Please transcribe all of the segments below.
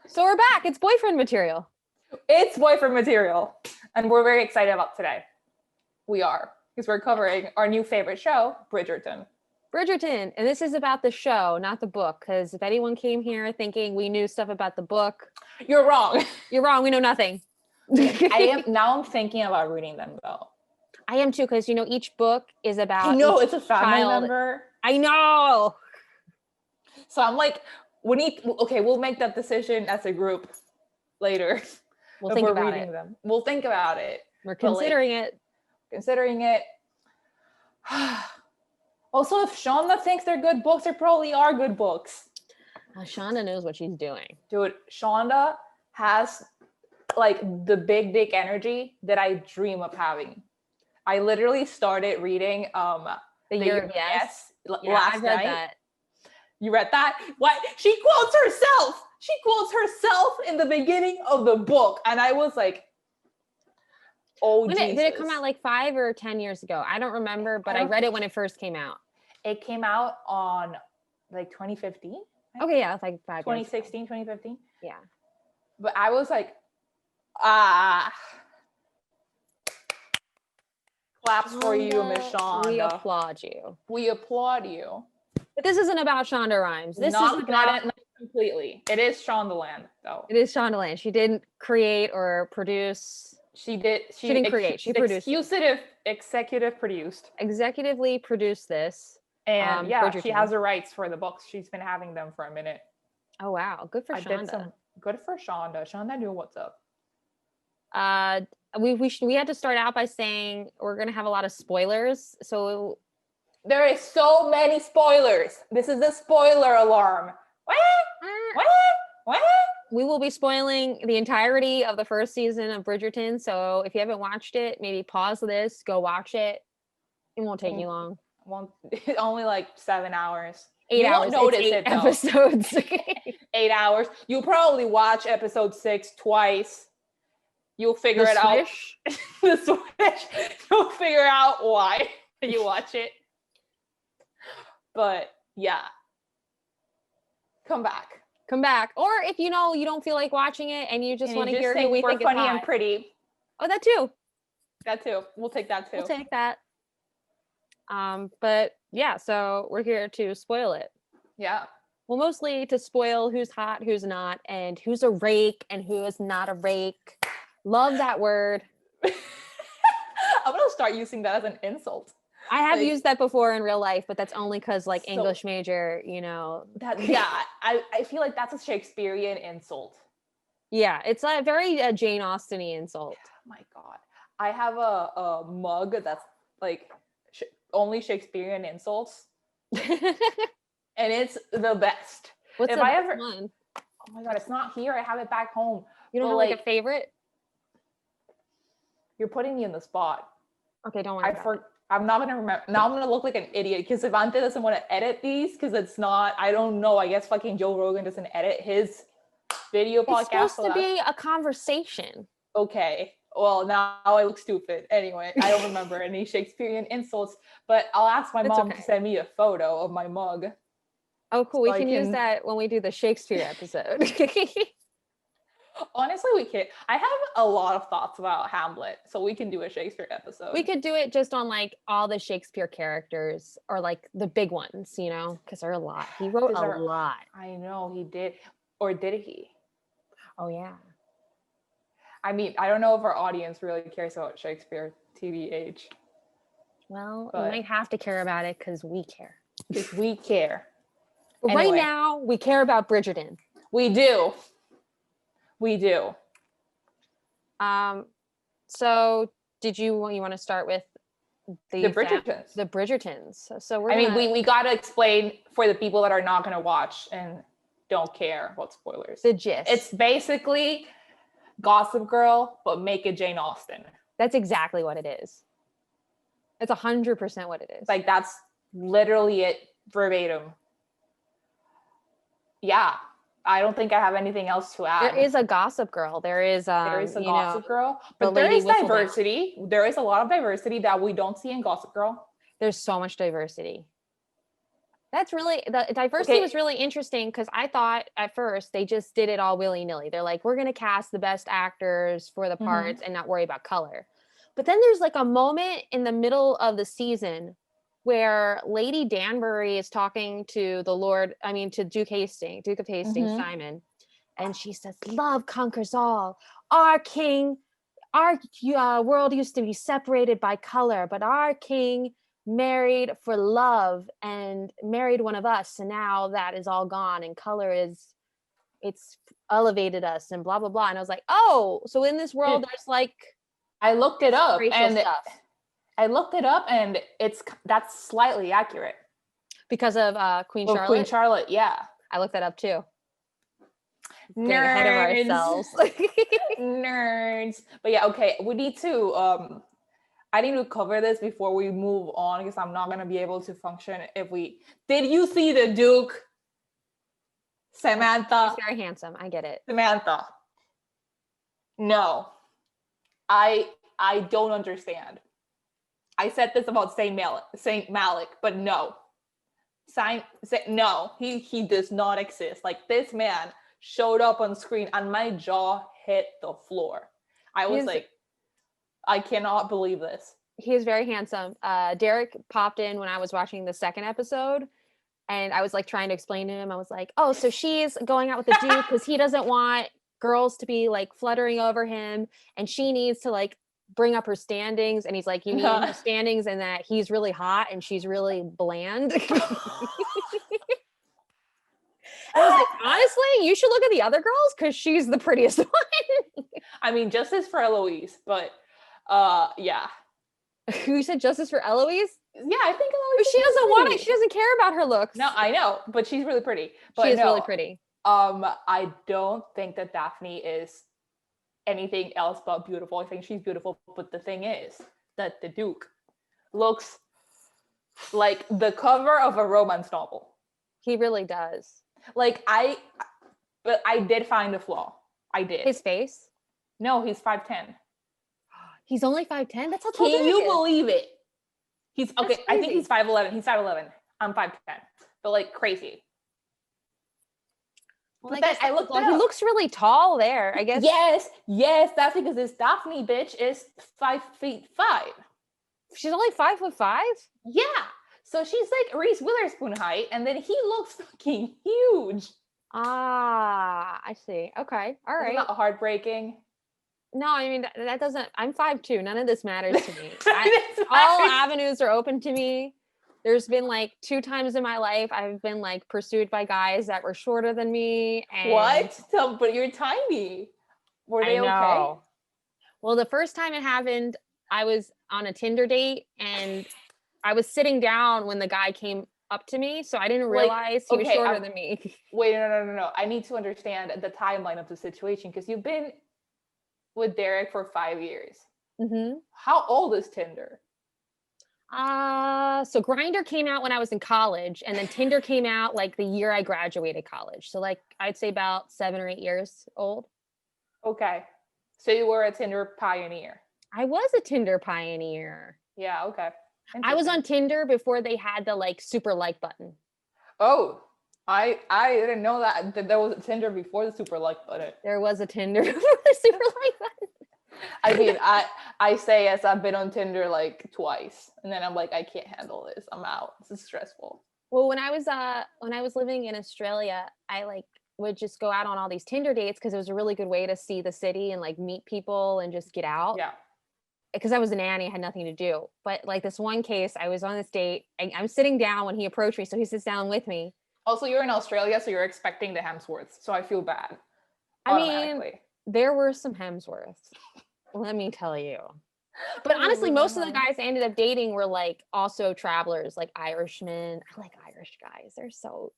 So we're back. It's boyfriend material. It's boyfriend material. And we're very excited about today. We are. Because we're covering our new favorite show, Bridgerton. Bridgerton. And this is about the show, not the book. Because if anyone came here thinking we knew stuff about the book, you're wrong. You're wrong. We know nothing. I'm thinking about reading them though. I am too, because each book is about. I know it's a family member. I know. So I'm like, we'll make that decision as a group later. We'll think about it. We'll think about it. We're considering it. Also, if Shonda thinks they're good books, they probably are good books. Shonda knows what she's doing. Dude, Shonda has like the big dick energy that I dream of having. I literally started reading The Year of Yes last I've read night. That. You read that? What? She quotes herself. She quotes herself in the beginning of the book. And I was like, oh, Jesus. Did it come out like 5 or 10 years ago? I don't remember, but I read it when it first came out. It came out on like 2015. Okay, yeah, it's like 5 2016, 2015. Yeah. But I was like, claps for you, Miss Shonda. We applaud you. We applaud you. But this isn't about Shonda Rhimes. This is about not completely. It is Shondaland, though. It is Shondaland. She didn't create or produce. She didn't create. She produced. Executive produced. Executively produced this. And she has the rights for the books. She's been having them for a minute. Oh wow, good for Shonda. Good for Shonda. Shonda knew what's up. We had to start out by saying we're gonna have a lot of spoilers. So there is so many spoilers. This is the spoiler alarm. What? We will be spoiling the entirety of the first season of Bridgerton. So if you haven't watched it, maybe pause this, go watch it. It won't take you long. Only like 7 hours. 8 hours. You won't notice it's 8 it though. Episodes. 8 hours. You'll probably watch episode 6 twice. You'll figure it out. The switch. You'll figure out why you watch it. But yeah. Come back. Or if you don't feel like watching it and you just want to hear who we think is funny hot. and pretty. Oh, that too. We'll take that too. We'll take that. But yeah, so we're here to spoil it. Yeah. Well, mostly to spoil who's hot, who's not, and who's a rake and who is not a rake. Love that word. I'm gonna start using that as an insult. I have used that before in real life, but that's only because English major, I feel like that's a Shakespearean insult. Yeah, it's a very Jane Austen-y insult. Oh my God. I have a mug that's like only Shakespearean insults. And it's the best. What's the best one? Oh my God, it's not here. I have it back home. You don't have like a favorite? You're putting me in the spot. Okay, don't worry. I'm not gonna remember. Now I'm gonna look like an idiot because Ivante doesn't want to edit these because it's not. I don't know. I guess fucking Joe Rogan doesn't edit his video podcast. It's supposed to be a conversation. Okay. Well, now I look stupid. Anyway, I don't remember any Shakespearean insults, but I'll ask my mom to send me a photo of my mug. Oh, cool. We can use that when we do the Shakespeare episode. Honestly, we can. I have a lot of thoughts about Hamlet, so we can do a Shakespeare episode. We could do it just on all the Shakespeare characters or the big ones, because there are a lot. He wrote a lot. I know he did. Or did he? Oh, yeah. I mean, I don't know if our audience really cares about Shakespeare, TBH. Well, you might have to care about it because we care. Because we care. Anyway. Right now, we care about Bridgerton. We do. So did you want to start with the Bridgertons? The Bridgertons. So we got to explain for the people that are not going to watch and don't care about spoilers. The gist. It's basically Gossip Girl, but make it Jane Austen. That's exactly what it is. It's 100% what it is. That's literally it verbatim. Yeah. I don't think I have anything else to add. There is a Gossip Girl. There is a Gossip Girl, but there is diversity. There is a lot of diversity that we don't see in Gossip Girl. There's so much diversity. That's really, the diversity was really interesting because I thought at first they just did it all willy-nilly. They're like, we're gonna cast the best actors for the parts and not worry about color. But then there's like a moment in the middle of the season where Lady Danbury is talking to to Duke of Hastings, Simon, and she says, "Love conquers all. Our king, our world used to be separated by color, but our king married for love and married one of us, and now that is all gone, and color it's elevated us and blah blah blah." And I was like, oh, so in this world there's like I looked it up and that's slightly accurate because of Queen Charlotte. Queen Charlotte, yeah. I looked that up too. Nerds. Getting ahead of ourselves. Nerds. But yeah, okay, we need to I need to cover this before we move on because I'm not gonna be able to function if we. Did you see the Duke? Samantha. He's very handsome. I get it. Samantha. No. I don't understand. I said this about Saint Malik, but no. No, he does not exist. Like, this man showed up on screen and my jaw hit the floor. I was like, I cannot believe this. He is very handsome. Derek popped in when I was watching the second episode, and I was like trying to explain to him. I was like, oh, so she's going out with the Duke because he doesn't want girls to be like fluttering over him, and she needs to like bring up her standings. And he's like, you mean her standings and that he's really hot and she's really bland? I was like, honestly, you should look at the other girls because she's the prettiest one. I mean, justice for Eloise, but yeah. You said justice for Eloise? Yeah, I think Eloise. But she doesn't want it. She doesn't care about her looks. No, I know, but she's really pretty. But she is really pretty. I don't think that Daphne is anything else but beautiful. I think she's beautiful, but the thing is that the Duke looks like the cover of a romance novel. He really does. Like, but I did find a flaw. I did. His face? No, he's 5'10". He's only 5'10"? That's how tall Can you believe it? He's okay. I think he's 5'11". He's 5'11". I'm 5'10". But like, crazy. Well, but then I looked. He looks really tall there, I guess. Yes. That's because this Daphne bitch is 5'5". She's only 5'5"? Yeah. So she's like Reese Witherspoon height, and then he looks fucking huge. Ah, I see. Okay. All right. Isn't that heartbreaking? No, I mean, that doesn't, I'm 5'2". None of this matters to me. All avenues are open to me. There's been like 2 times in my life I've been like pursued by guys that were shorter than me. And what? But you're tiny. Were they okay? Well, the first time it happened, I was on a Tinder date and I was sitting down when the guy came up to me, so I didn't realize he was shorter than me. Wait, no. I need to understand the timeline of the situation because you've been with Derek for 5 years. Mm-hmm. How old is Tinder? So Grindr came out when I was in college, and then Tinder came out like the year I graduated college. So like I'd say about 7 or 8 years old. Okay. So you were a Tinder pioneer. I was a Tinder pioneer. Yeah, okay. I was on Tinder before they had the like super like button. Oh, I didn't know that there was a Tinder before the super like button. There was a Tinder before the super like button. I mean, I say yes, I've been on Tinder like twice, and then I'm like, I can't handle this. I'm out. This is stressful. Well, when I was living in Australia, I like would just go out on all these Tinder dates because it was a really good way to see the city and like meet people and just get out. Yeah. Because I was a nanny, I had nothing to do. But like this one case, I was on this date. I'm sitting down when he approached me, so he sits down with me. Also, you're in Australia, so you're expecting the Hemsworths. So I feel bad. I mean, there were some Hemsworths. Let me tell you. But honestly, most of the guys I ended up dating were like also travelers, like Irishmen. I like Irish guys. They're so.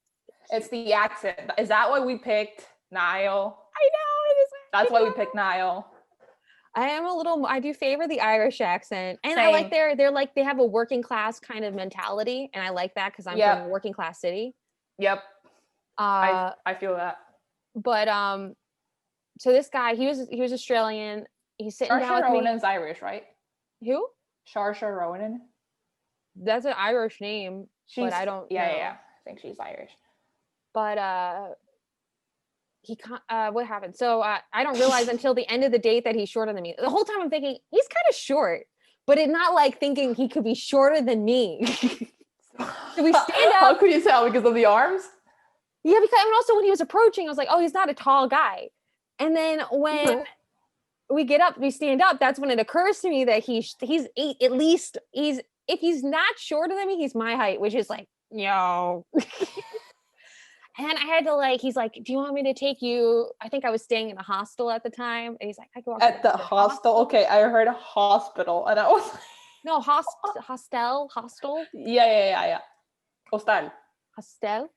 It's the accent. Is that why we picked Niall? I know it is. That's why we picked Niall. I do favor the Irish accent, and Same. I like they're like they have a working class kind of mentality, and I like that because I'm from a working class city. Yep. I feel that. But so this guy, he was Australian. He's sitting down with me. Saoirse Ronan's Irish, right? Who? Saoirse Ronan. That's an Irish name, but I don't. Yeah. think she's Irish. But what happened? So I don't realize until the end of the date that he's shorter than me. The whole time I'm thinking he's kind of short, but it's not like thinking he could be shorter than me. So we stand up. How could you tell? Because of the arms? Yeah, because and also when he was approaching, I was like, oh, he's not a tall guy. And then when we get up, we stand up, that's when it occurs to me that he's at least if he's not shorter than me, he's my height, which is like, yo. And I had to he's like, do you want me to take you? I think I was staying in a hostel at the time. And he's like, I go at the hostel. Okay, I heard a hospital, and I was like, no, hostel. Yeah. Hostel.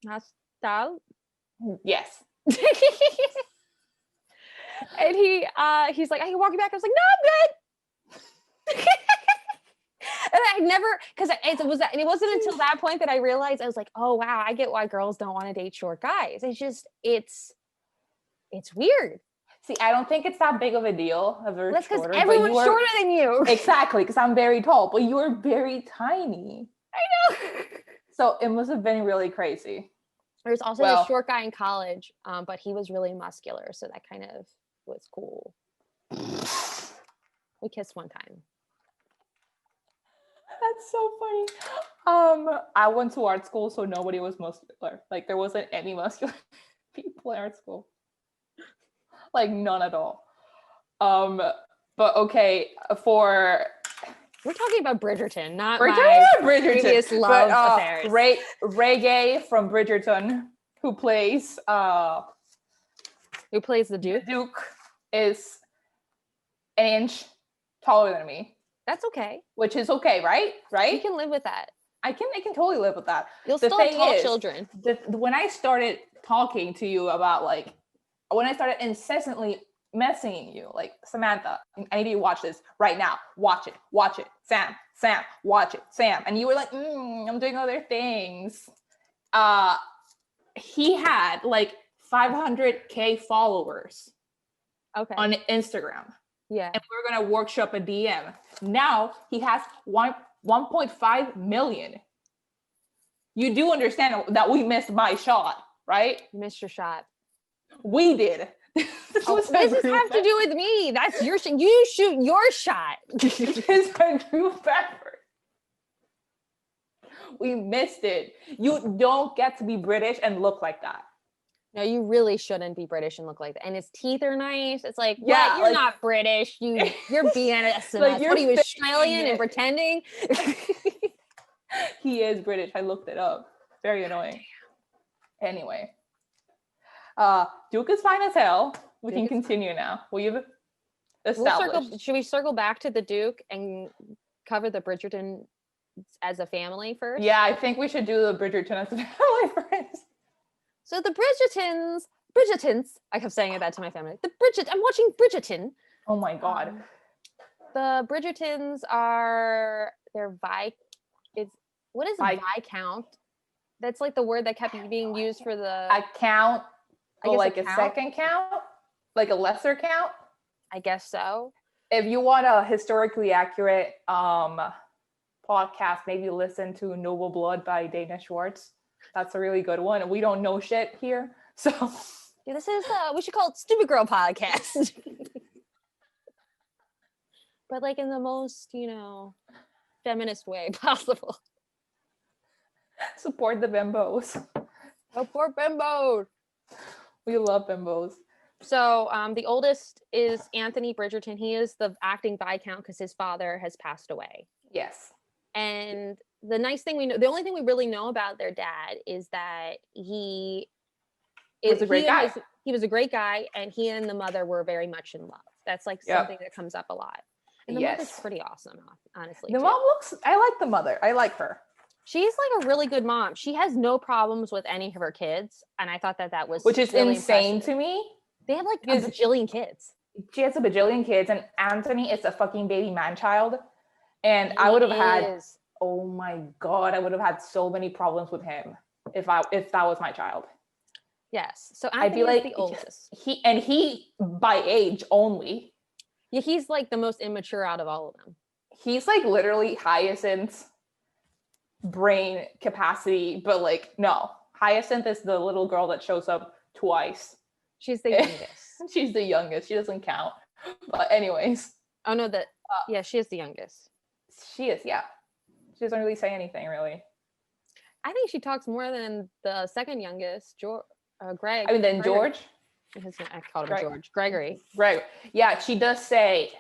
Hostel. Yes. And he's like, I can walk you back. I was like, no, I'm good. And I never, because it wasn't until that point that I realized, I was like, oh wow, I get why girls don't want to date short guys. It's just it's weird. See, I don't think it's that big of a deal. That's because everyone's shorter than you. Exactly, because I'm very tall, but you are very tiny. I know. So it must have been really crazy. There's also this short guy in college, but he was really muscular, so that kind of was cool. We kissed one time. That's so funny. I went to art school, so nobody was muscular. Like there wasn't any muscular people in art school. Like none at all. But okay, we're talking about Bridgerton, not Bridgerton. Previous love affairs. Rege from Bridgerton, who plays the Duke. The Duke is an inch taller than me. That's okay. Which is okay, right? You can live with that. I can totally live with that. You'll still have tall children. When I started talking to you about when I started incessantly messaging you, like, Samantha, I need you to watch this right now. Watch it. Sam, watch it. Sam. And you were like, I'm doing other things. He had 500K followers on Instagram. Yeah. And we were going to workshop a DM. Now he has 1.5 million. You do understand that we missed my shot, right? You missed your shot. We did. What does this have to do with me? That's your shot. You shoot your shot. It is a group effort. We missed it. You don't get to be British and look like that. No, you really shouldn't be British and look like that. And his teeth are nice. It's like, yeah, you're not British. You're BNS. What are you, Australian and pretending? He is British. I looked it up. Very annoying. Anyway. Duke is fine as hell. We can continue now. We've established. Should we circle back to the Duke and cover the Bridgerton as a family first? Yeah, I think we should do the Bridgerton as a family first. So the Bridgertons, I kept saying that to my family. I'm watching Bridgerton. Oh my God. The Bridgertons what is Viscount? That's like the word that kept being used for the account. A second count? Like a lesser count? I guess so. If you want a historically accurate podcast, maybe listen to Noble Blood by Dana Schwartz. That's a really good one. We don't know shit here. So this is we should call it Stupid Girl Podcast. But in the most, feminist way possible. Support the bimbos. Support bimbos. We love bimbos. So the oldest is Anthony Bridgerton. He is the acting Viscount because his father has passed away. Yes. And the nice thing the only thing we really know about their dad is that he was a great guy. He was a great guy, and he and the mother were very much in love. That's something that comes up a lot. And the mother's pretty awesome, honestly. The mom I like the mother. I like her. She's a really good mom. She has no problems with any of her kids. And I thought that was which is really insane impressive. To me. They have a bajillion kids. She has a bajillion kids, and Anthony is a fucking baby man-child. And I would have had, oh my God, I would have had so many problems with him if that was my child. Yes. So Anthony is the oldest. He by age only. Yeah, he's the most immature out of all of them. He's literally Hyacinth's brain capacity, but like, no. Hyacinth is the little girl that shows up twice. She's the youngest. She's the youngest. She doesn't count. But anyways. Oh no, yeah, she is the youngest. She is, yeah. She doesn't really say anything, really. I think she talks more than the second youngest, Greg. I mean, then George. I called him George. Gregory. Yeah, she does say.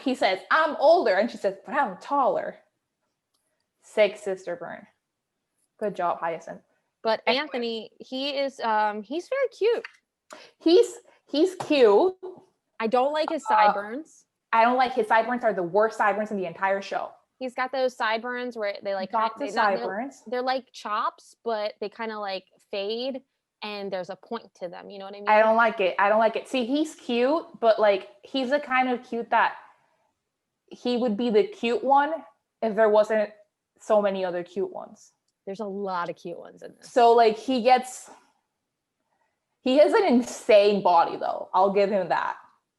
He says, "I'm older," and she says, "But I'm taller." Sick sister burn. Good job, Hyacinth. But Anthony, he's very cute. He's cute. I don't like his sideburns. I don't like his sideburns. Are the worst sideburns in the entire show. He's got those sideburns where they like sideburns. They're like chops, but they kind of like fade, and there's a point to them. You know what I mean? I don't like it. See, he's cute, but like he's the kind of cute that he would be the cute one if there wasn't so many other cute ones. There's a lot of cute ones in this. So like he has an insane body though. I'll give him that.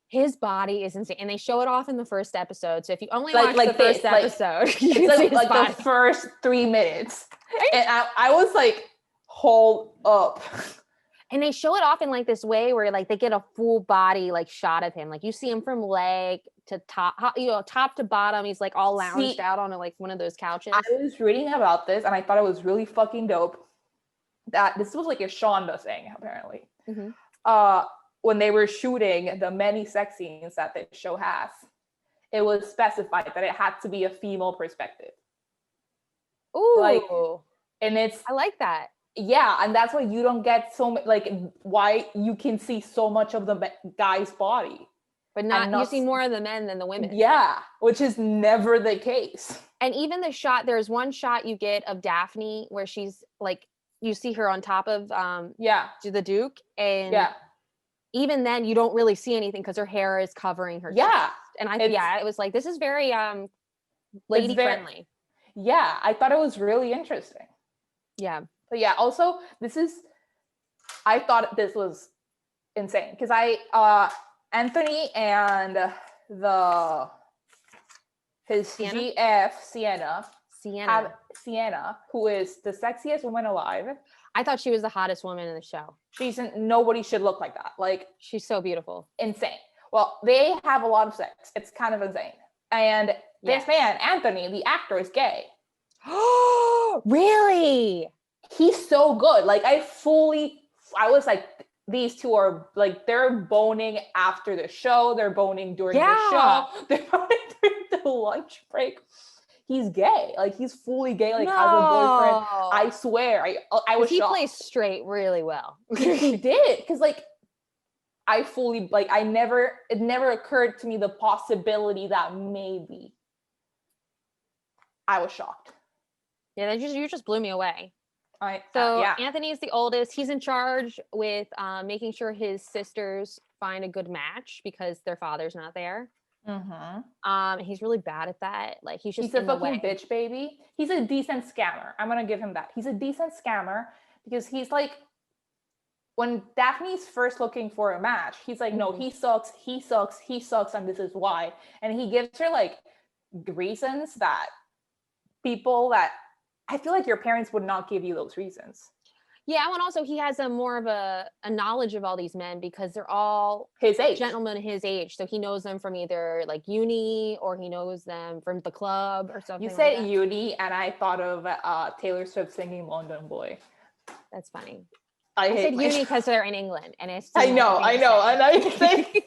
His body is insane, and they show it off in the first episode. So if you only watch the first episode, it's like the first 3 minutes, and I was like, hold up. And they show it off in like this way where like they get a full body like shot of him, like you see him from leg to top, top to bottom. He's like all lounged out on like one of those couches. I was reading about this, and I thought it was really fucking dope. That this was like a Shonda thing, apparently. Mm-hmm. When they were shooting the many sex scenes that the show has, it was specified that it had to be a female perspective. Ooh, and I like that. Yeah, and that's why you don't get why you can see so much of the guy's body, but not you see more of the men than the women. Yeah, which is never the case. And even the shot, there's one shot you get of Daphne where she's like, you see her on top of the Duke, and even then you don't really see anything because her hair is covering her chest. And it was like, this is very lady friendly. Yeah, I thought it was really interesting. Yeah. But yeah, also I thought this was insane because Anthony and his GF Sienna, who is the sexiest woman alive. I thought she was the hottest woman in the show. Nobody should look like that. Like, she's so beautiful. Insane. Well, they have a lot of sex. It's kind of insane. And this man, Anthony, the actor, is gay. Really? He's so good. Like, I was like, these two are like, they're boning after the show. They're boning during the show. They're boning during the lunch break. He's gay. Like, he's fully gay. Like, has a boyfriend. I swear. I was shocked. He plays straight really well. He did. Because, like, it never occurred to me the possibility that maybe. I was shocked. Yeah, you just blew me away. Anthony is the oldest. He's in charge with making sure his sisters find a good match because their father's not there. Mm-hmm. He's really bad at that. Like, he's a fucking bitch baby. He's a decent scammer. I'm gonna give him that. He's a decent scammer because he's like, when Daphne's first looking for a match, he's like, no, he sucks, and this is why. And he gives her like reasons that people that I feel like your parents would not give you those reasons. Yeah, and also he has more of a knowledge of all these men because they're all his age, gentlemen his age. So he knows them from either like uni or he knows them from the club or something. You said uni, and I thought of Taylor Swift singing "London Boy." That's funny. I said uni because they're in England, and it's. I know, and I think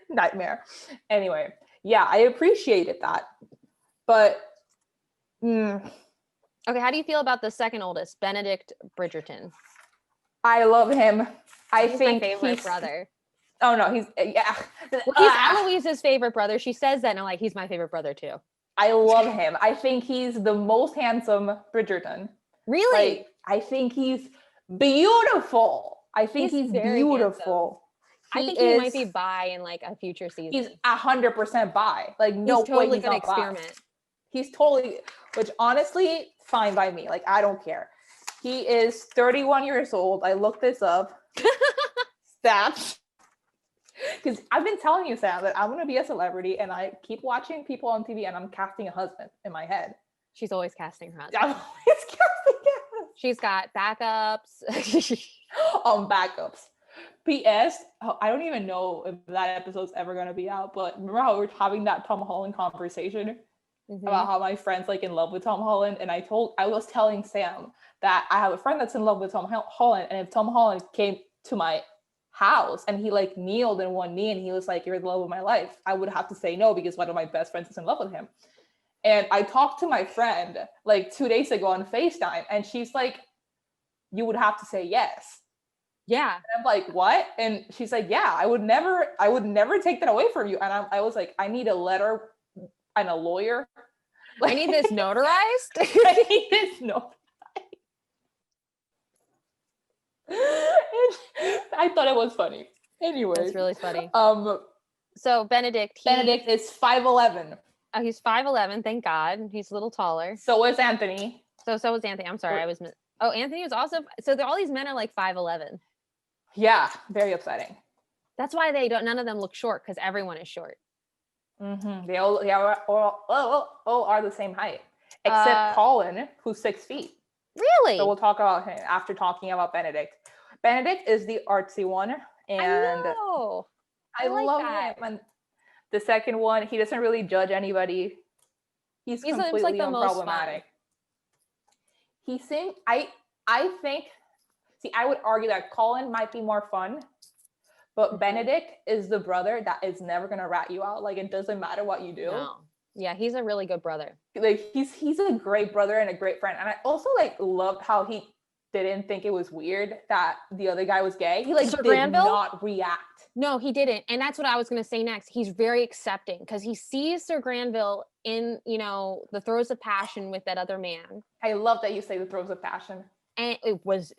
nightmare. Anyway, yeah, I appreciated that, but. Okay, how do you feel about the second oldest, Benedict Bridgerton? I love him. He's my favorite brother. Oh no, he's Well, he's Eloise's favorite brother. She says that, and I'm like, he's my favorite brother too. I love him. I think he's the most handsome Bridgerton. Really? Like, I think he's beautiful. I think he's beautiful. I think he might be bi in like a future season. He's 100% bi. Like, no way he's totally gonna experiment. He's totally, which honestly, fine by me. Like, I don't care. He is 31 years old. I looked this up. Stats. Because I've been telling you, Sam, that I'm going to be a celebrity, and I keep watching people on TV, and I'm casting a husband in my head. She's always casting her husband. I'm always casting yes. She's got backups. Backups. P.S. I don't even know if that episode's ever gonna be out, but remember how we were having that Tom Holland conversation about how my friend's like in love with Tom Holland, and I was telling Sam that I have a friend that's in love with Tom Holland, and if Tom Holland came to my house and he like kneeled in one knee and he was like, "You're the love of my life," I would have to say no because one of my best friends is in love with him. And I talked to my friend like 2 days ago on FaceTime, and she's like, "You would have to say yes." Yeah. And I'm like, "What?" And she's like, "Yeah, I would never take that away from you." And I was like, "I need a letter and a lawyer. Like, I need this notarized." I need this notarized. I thought it was funny. Anyway, that's really funny. So Benedict is 5'11". Oh, he's 5'11". Thank God, he's a little taller. So is Anthony. So was Anthony. I'm sorry, Anthony was also. So all these men are like 5'11". Yeah, very upsetting. That's why none of them look short, because everyone is short. Mm-hmm. They all are the same height, except Colin, who's 6 feet. Really? So we'll talk about him after talking about Benedict. Benedict is the artsy one, and I love him. And the second one, he doesn't really judge anybody. He's completely like unproblematic. He seems. I think. See, I would argue that Colin might be more fun, but Benedict is the brother that is never gonna rat you out. Like, it doesn't matter what you do. No. Yeah, he's a really good brother. Like, he's a great brother and a great friend. And I also like loved how he didn't think it was weird that the other guy was gay. He like Sir did Granville? not react. No, he didn't. And that's what I was going to say next. He's very accepting because he sees Sir Granville in, the throes of passion with that other man. I love that you say the throes of passion. And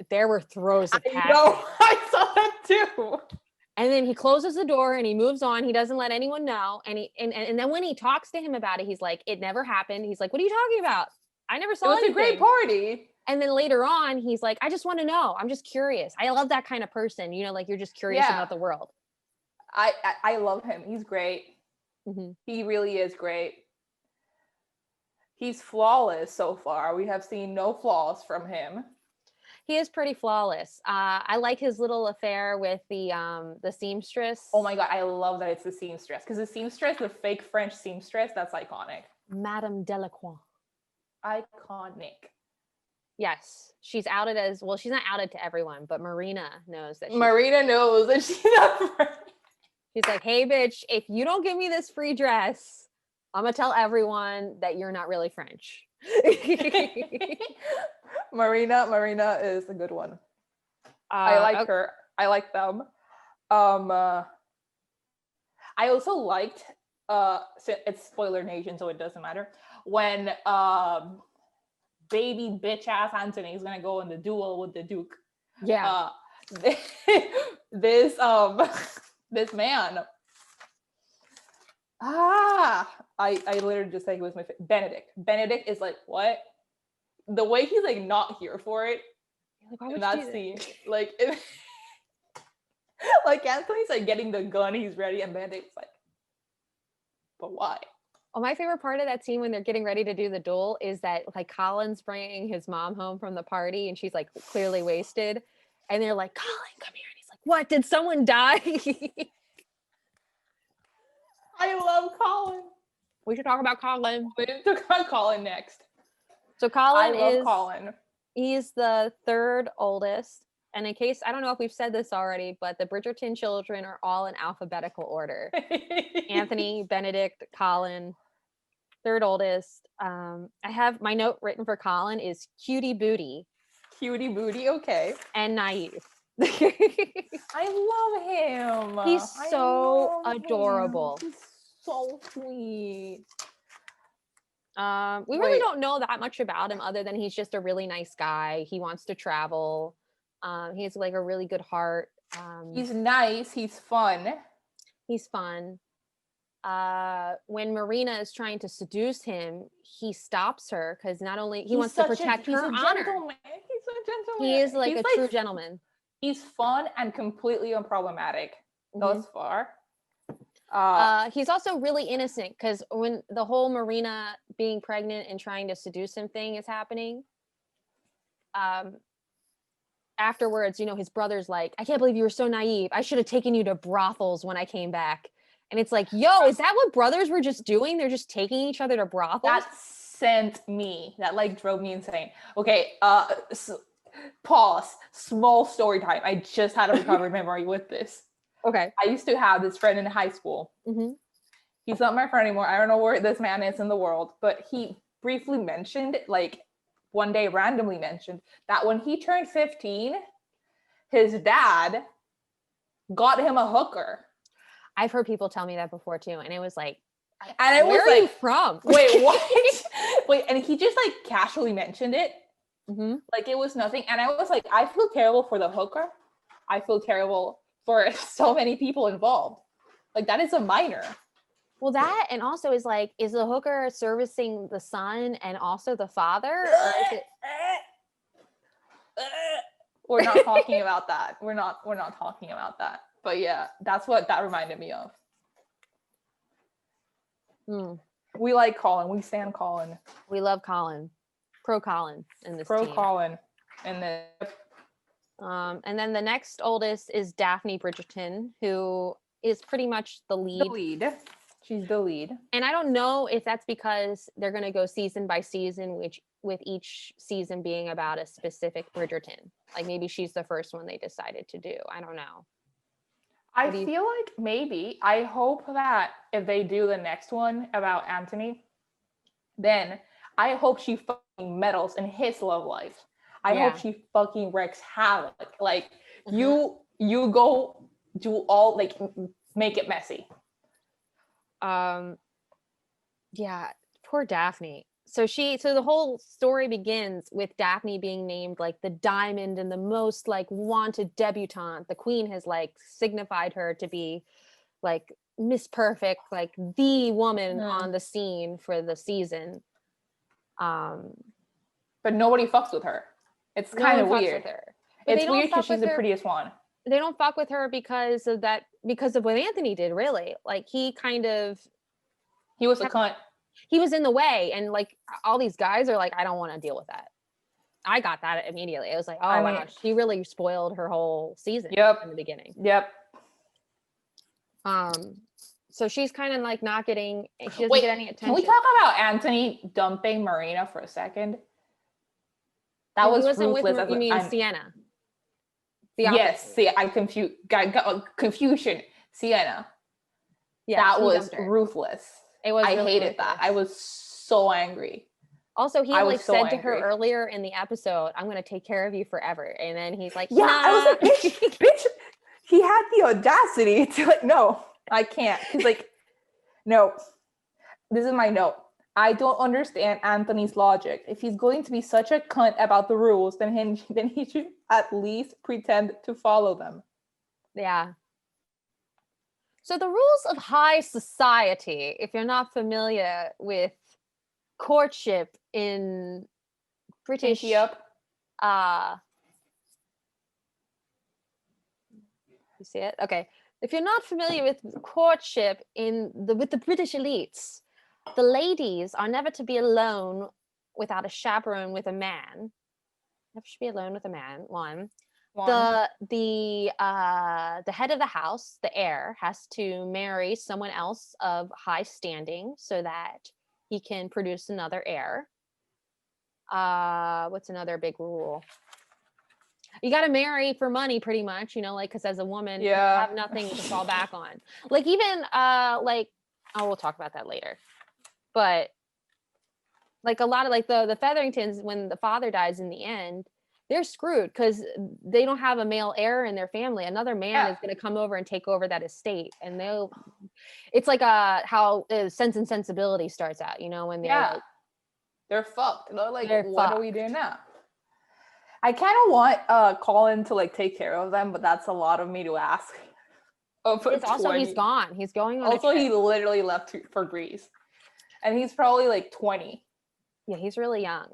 there were throes of passion. No, I saw that too. And then he closes the door and he moves on. He doesn't let anyone know. And then when he talks to him about it, he's like, "It never happened." He's like, "What are you talking about? I never saw anything. It was a great party." And then later on, he's like, "I just want to know. I'm just curious." I love that kind of person, like you're just curious about the world. I love him. He's great. Mm-hmm. He really is great. He's flawless so far. We have seen no flaws from him. He is pretty flawless. I like his little affair with the seamstress. Oh my God, I love that it's the seamstress, because the seamstress, the fake French seamstress, that's iconic. Madame Delacroix. Iconic. Yes, she's outed as well. She's not outed to everyone, but Marina knows that. Marina knows that she's not French. She's like, "Hey, bitch, if you don't give me this free dress, I'm gonna tell everyone that you're not really French." Marina is a good one. I like her. I like them. I also liked it's spoiler nation, so it doesn't matter, when baby bitch ass Anthony is gonna go in the duel with the Duke. Yeah. This man. I literally just said he was my Benedict. Benedict is like, what? The way he's like not here for it. Like, in that scene, like, like Anthony's like getting the gun, he's ready, and Benedict's like, but why? Oh, my favorite part of that scene when they're getting ready to do the duel is that like Colin's bringing his mom home from the party, and she's like clearly wasted, and they're like, "Colin, come here," and he's like, "What? Did someone die?" I love Colin. We should talk about Colin. We didn't talk about Colin next. So Colin I love Colin. He's the third oldest. And in case, I don't know if we've said this already, but the Bridgerton children are all in alphabetical order. Anthony, Benedict, Colin, third oldest. I have my note written for Colin is cutie booty. Cutie booty, okay. And naive. I love him. He's so adorable. He's so sweet. We really don't know that much about him other than he's just a really nice guy. He wants to travel. He has like a really good heart. He's nice. He's fun. He's fun. When Marina is trying to seduce him, he stops her because not only he wants to protect her honor. Gentleman. He's a gentleman. He is like a true gentleman. He's fun and completely unproblematic thus far. He's also really innocent because when the whole Marina being pregnant and trying to seduce him thing is happening, afterwards, his brother's like, I can't believe you were so naive. I should have taken you to brothels when I came back. And it's like, yo, is that what brothers were just doing? They're just taking each other to brothels? That like drove me insane. Okay, pause. Small story time. I just had a recovery memory with this. Okay. I used to have this friend in high school. Mm-hmm. He's not my friend anymore. I don't know where this man is in the world, but he briefly mentioned, like one day randomly mentioned, that when he turned 15, his dad got him a hooker. I've heard people tell me that before too, and it was like, and it where was are like, you from? Wait, what? Wait, and he just like casually mentioned it. Mm-hmm. Like it was nothing. And I was like, I feel terrible for the hooker. I feel terrible for so many people involved. Like that is a minor. Well, that, and also is like, is the hooker servicing the son and also the father? Or is it... We're not talking about that. We're not talking about that. But yeah, that's what that reminded me of. We like Colin. We stand Colin. We love Colin. Pro Colin in this team. Colin in the. And then the next oldest is Daphne Bridgerton, who is pretty much the lead. She's the lead. And I don't know if that's because they're going to go season by season, which with each season being about a specific Bridgerton. Like maybe she's the first one they decided to do. I don't know. I feel like maybe. I hope that if they do the next one about Anthony, then I hope she fucking meddles in his love life. I hope she fucking wreaks havoc. Like you go do all, like, make it messy. Yeah, poor Daphne. So the whole story begins with Daphne being named like the diamond and the most like wanted debutante. The queen has like signified her to be like Miss Perfect, like the woman on the scene for the season. But nobody fucks with her. It's kind of weird. It's weird because she's the prettiest one. They don't fuck with her because of what Anthony did, really. Like he was a cunt. He was in the way, and like all these guys are like, I don't want to deal with that. I got that immediately. I was like, oh my gosh, she really spoiled her whole season in the beginning. Yep. So she's kind of like not getting. She doesn't get any attention. Can we talk about Anthony dumping Marina for a second? That was ruthless. You mean Sienna? Yes, see, I confusion. Sienna. Yeah, that was ruthless. It was. I hated that. I was so angry. Also, he said to her earlier in the episode, "I'm going to take care of you forever," and then he's like, "Yeah." Nah. I was like, "Bitch!" He had the audacity to like, "No, I can't." He's like, "No." This is my note. I don't understand Anthony's logic. If he's going to be such a cunt about the rules, then he should at least pretend to follow them. Yeah. So the rules of high society, if you're not familiar with courtship in British, you see it? Okay. If you're not familiar with courtship with the British elites, the ladies are never to be alone without a chaperone with a man. Never should be alone with a man. One. The head of the house, the heir, has to marry someone else of high standing so that he can produce another heir. What's another big rule? You got to marry for money, pretty much, like, because as a woman, you have nothing to fall back on. Like, even, we'll talk about that later. But, like, a lot of, like, the Featheringtons, when the father dies in the end, they're screwed because they don't have a male heir in their family. Another man is going to come over and take over that estate. And it's like how Sense and Sensibility starts out, when they're fucked. They're like, what do we do now? I kind of want Colin to like take care of them, but that's a lot of me to ask. It's also, he's gone. He's going on. Also, he literally left for Greece. And he's probably like 20. Yeah, he's really young.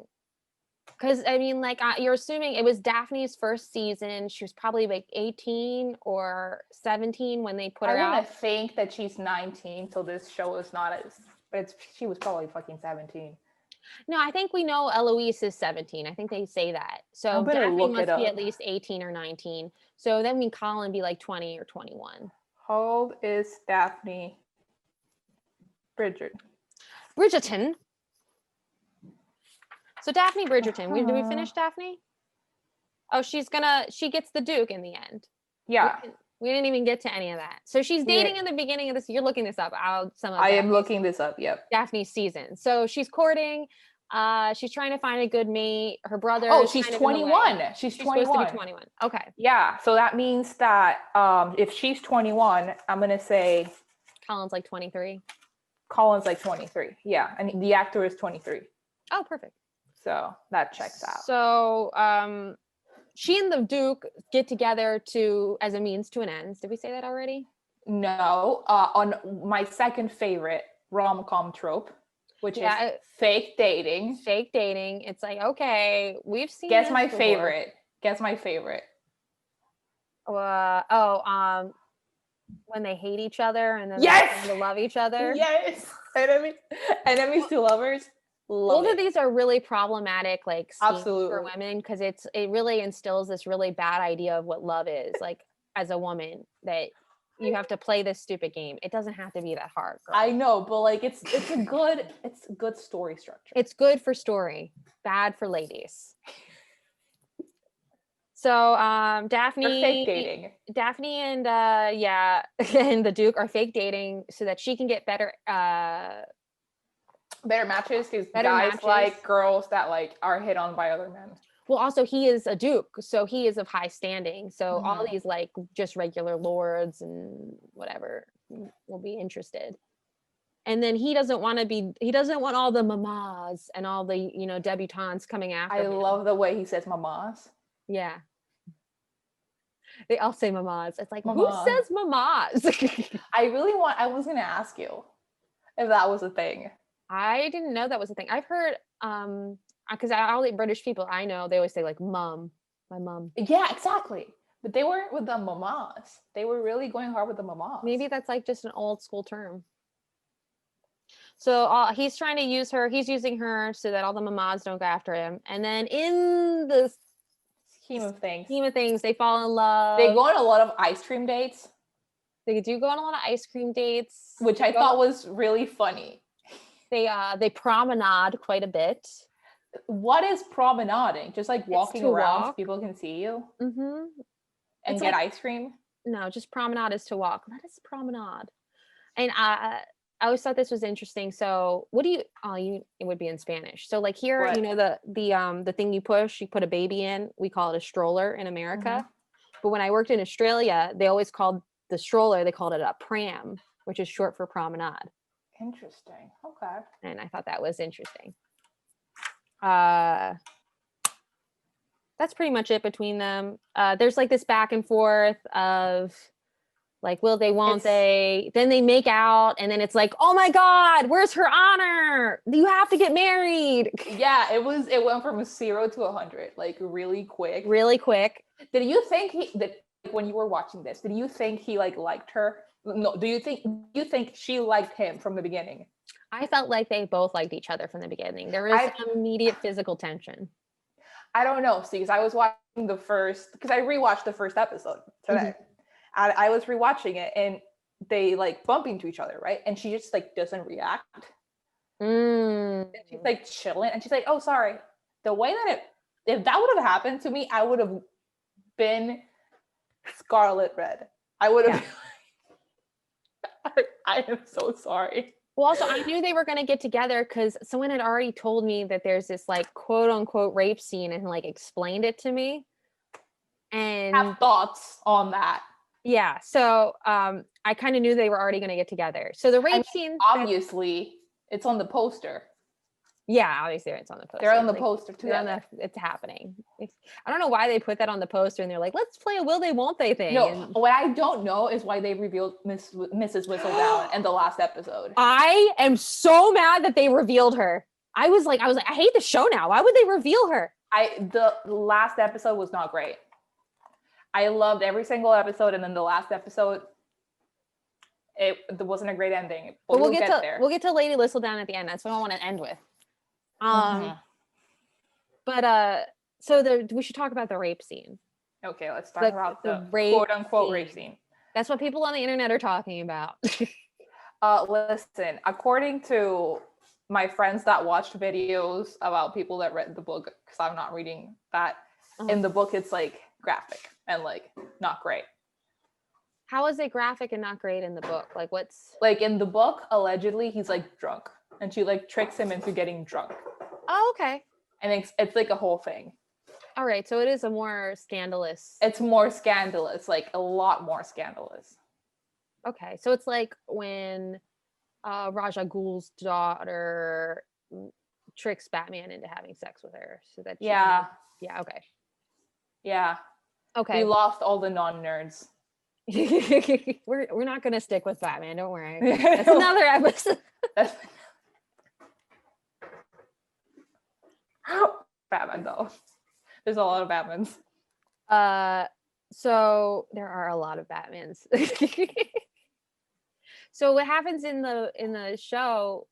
Because I mean, like you're assuming it was Daphne's first season. She was probably like 18 or 17 when they put her out. I want to think that she's 19, so this show is not as. But she was probably fucking 17. No, I think we know Eloise is 17. I think they say that. So Daphne must be at least 18 or 19. So then we Colin be like 20 or 21. How old is Daphne Bridgerton. So Daphne Bridgerton. Do we finish Daphne? Oh, she gets the Duke in the end. Yeah. We didn't even get to any of that. So she's dating in the beginning of this. You're looking this up. I am looking this up. Yep. Daphne's season. So she's courting. She's trying to find a good mate. Her brother. Oh, she's 21. She's 21. Supposed to be 21. Okay. Yeah. So that means that if she's 21, I'm gonna say Colin's like 23. Colin's like 23. Yeah, and the actor is 23. Oh, perfect. So that checks out. So she and the Duke get together as a means to an end. Did we say that already? No. On my second favorite rom-com trope, which is fake dating. Fake dating. It's like, okay, we've seen. Guess my favorite. When they hate each other and then they love each other. Yes. Enemies to lovers. Both of these are really problematic, like scenes for women, because it really instills this really bad idea of what love is. Like as a woman, that you have to play this stupid game. It doesn't have to be that hard. Girl. I know, but like it's a good story structure. It's good for story, bad for ladies. So Daphne, fake dating. Daphne and and the Duke are fake dating so that she can get better matches, because guys like girls that like are hit on by other men. Well, also he is a Duke, so he is of high standing. So all these like just regular lords and whatever will be interested. And then he doesn't want all the mamas and all the, debutantes coming after him. I love the way he says mamas. Yeah. They all say mamas. It's like, who says mamas? I was going to ask you if that was a thing. I didn't know that was a thing. I've heard, because all the British people I know, they always say like mum, my mum. Yeah, exactly. But they weren't with the mamas. They were really going hard with the mamas. Maybe that's like just an old school term. So he's trying to use her. He's using her so that all the mamas don't go after him. And then in the scheme of things, they fall in love. They go on a lot of ice cream dates. They do go on a lot of ice cream dates, which I thought was really funny. They promenade quite a bit. What is promenading? Just like walking around so people can see you? Mm-hmm. And get ice cream? No, just promenade is to walk. Let us promenade. And I always thought this was interesting. So it would be in Spanish. So like here, what? The thing you push, you put a baby in, we call it a stroller in America. Mm-hmm. But when I worked in Australia, they always called the stroller, they called it a pram, which is short for promenade. Interesting. Okay. And I thought that was interesting. That's pretty much it between them. There's like this back and forth of like, will they, won't they? Then they make out, and then it's like, oh my God, where's her honor? You have to get married. Yeah, it went from 0 to 100, like really quick. Really quick. Did you think when you were watching this, did you think he like liked her? No, do you think she liked him from the beginning? I felt like they both liked each other from the beginning. There was immediate physical tension. I don't know, see, because I was watching because I rewatched the first episode today. Mm-hmm. I was rewatching it, and they like bump into each other, right? And she just like doesn't react. And she's like chilling, and she's like, "Oh, sorry." The way that if that would have happened to me, I would have been scarlet red. I would have. I am so sorry. Well, also, I knew they were going to get together because someone had already told me that there's this like quote unquote rape scene and like explained it to me. And have thoughts on that. Yeah. So I kind of knew they were already going to get together. So the rape scene. Obviously, it's on the poster. Yeah, obviously it's on the poster. They're on the poster too. It's happening. I don't know why they put that on the poster and they're like, let's play a will they, won't they thing. No, what I don't know is why they revealed Mrs. Whistledown in the last episode. I am so mad that they revealed her. I was like, I hate the show now. Why would they reveal her? The last episode was not great. I loved every single episode, and then the last episode, there wasn't a great ending. But we'll get there. We'll get to Lady Whistledown at the end. That's what I want to end with. But so we should talk about the rape scene. Okay, let's talk about the quote unquote rape scene. That's what people on the internet are talking about. Listen, according to my friends that watched videos about people that read the book, because I'm not reading that, in the book it's like graphic and like not great. How is it graphic and not great in the book? Like what's like in the book, allegedly he's like drunk and she like tricks him into getting drunk. Oh, okay. And it's like a whole thing. All right, so it is a more scandalous. It's more scandalous, like a lot more scandalous. Okay, so it's like when Ra's al Ghul's daughter tricks Batman into having sex with her, so that okay. Yeah. Okay. We lost all the non-nerds. We're not gonna stick with Batman, don't worry. That's another episode. Batman though. There's a lot of Batmans. So there are a lot of Batmans. So what happens in the show,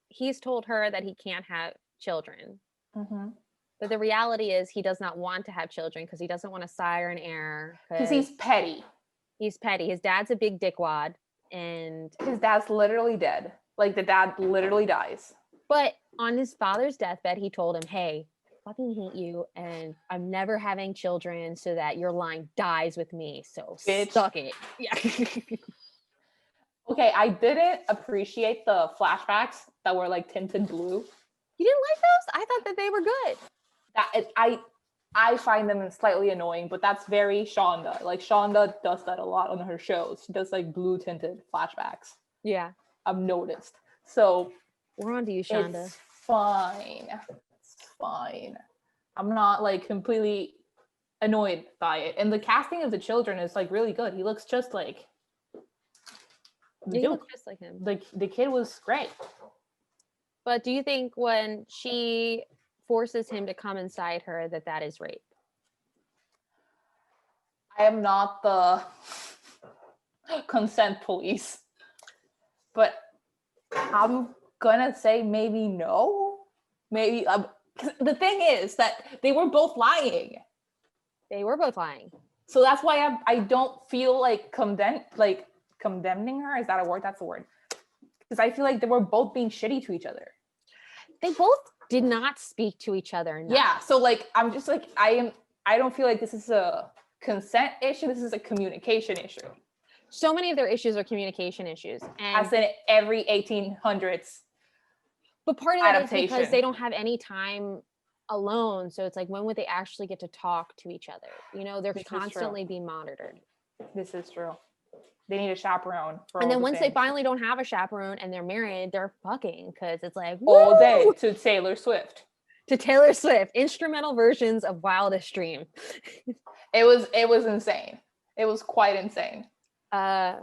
he's told her that he can't have children. But the reality is he does not want to have children because he doesn't want a sire and heir. Because he's petty. He's petty. His dad's a big dickwad, and his dad's literally dead. Like the dad literally dies. But on his father's deathbed, he told him, "Hey, I fucking hate you, and I'm never having children, so that your line dies with me. So suck it." Yeah. Okay, I didn't appreciate the flashbacks that were like tinted blue. You didn't like those? I thought that they were good. I find them slightly annoying, but that's very Shonda. Like Shonda does that a lot on her shows. She does like blue tinted flashbacks. Yeah, I've noticed. So we're on to you, Shonda. It's fine. It's fine. I'm not like completely annoyed by it. And the casting of the children is like really good. He looks just like he looks just like him. Like the kid was great. But do you think when she forces him to come inside her that is rape? I am not the consent police, but I'm gonna say maybe no. Maybe the thing is that they were both lying. They were both lying. So that's why I don't feel like condemning her. Is that a word? That's a word. Because I feel like they were both being shitty to each other. They both did not speak to each other enough. Yeah. So like I'm just like I don't feel like this is a consent issue. This is a communication issue. So many of their issues are communication issues. And as in every 1800s. But part of that is because they don't have any time alone. So it's like, when would they actually get to talk to each other? You know, they're constantly being monitored. This is true. They need a chaperone. And then once they finally don't have a chaperone and they're married, they're fucking, because it's like all day to Taylor Swift. To Taylor Swift, instrumental versions of Wildest Dream. It was insane. It was quite insane. I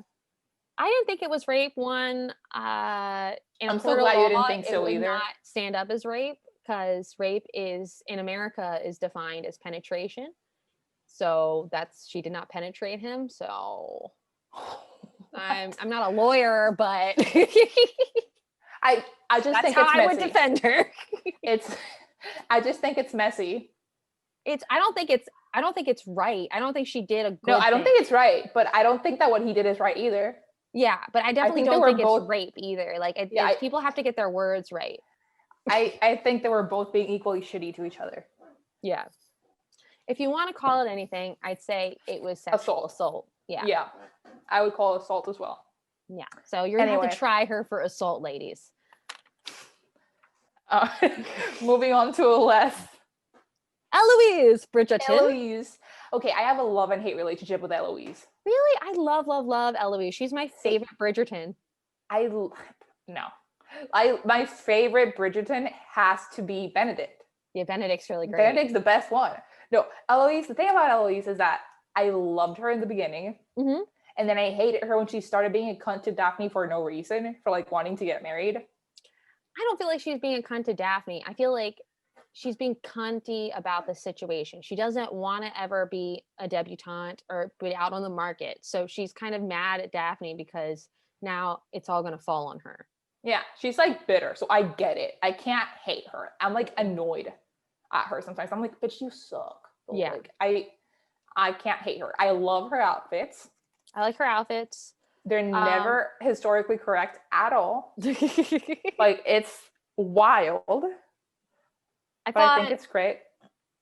didn't think it was rape. One, I'm so glad you didn't think so either. Not stand up as rape, because rape is in America is defined as penetration. So she did not penetrate him. So I'm not a lawyer, but I just think it's messy. I would defend her. I just think it's messy. I don't think it's right. I don't think she did a good No, I don't think it's right, but I don't think that what he did is right either. Yeah, but I definitely don't think it's rape either. Like, people have to get their words right. I think they were both being equally shitty to each other. Yeah. If you want to call it anything, I'd say it was sexual assault. Yeah. Yeah. I would call it assault as well. Yeah. So you're going to have to try her for assault, ladies. Moving on to less. Eloise Bridgerton. Eloise. Okay, I have a love and hate relationship with Eloise. Really? I love Eloise. She's my favorite Bridgerton. My favorite Bridgerton has to be Benedict. Yeah, Benedict's really great. Benedict's the best one. No, Eloise, the thing about Eloise is that I loved her in the beginning. Mm-hmm. And then I hated her when she started being a cunt to Daphne for no reason, for like wanting to get married. I don't feel like she's being a cunt to Daphne. I feel like she's being cunty about the situation. She doesn't want to ever be a debutante or be out on the market. So she's kind of mad at Daphne because now it's all going to fall on her. Yeah, she's like bitter. So I get it. I can't hate her. I'm like annoyed at her sometimes. I'm like, bitch, you suck. But Yeah. Like, I can't hate her. I love her outfits. I like her outfits. They're never historically correct at all. Like, it's wild. I think it's great.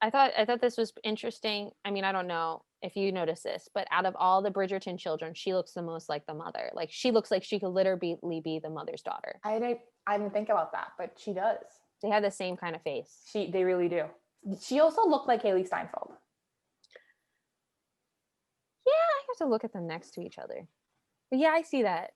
I thought this was interesting. I mean, I don't know if you notice this, but out of all the Bridgerton children, she looks the most like the mother. Like, she looks like she could literally be the mother's daughter. I didn't think about that, but she does. They have the same kind of face. They really do. She also looked like Haley Steinfeld. Yeah, I have to look at them next to each other. But yeah, I see that.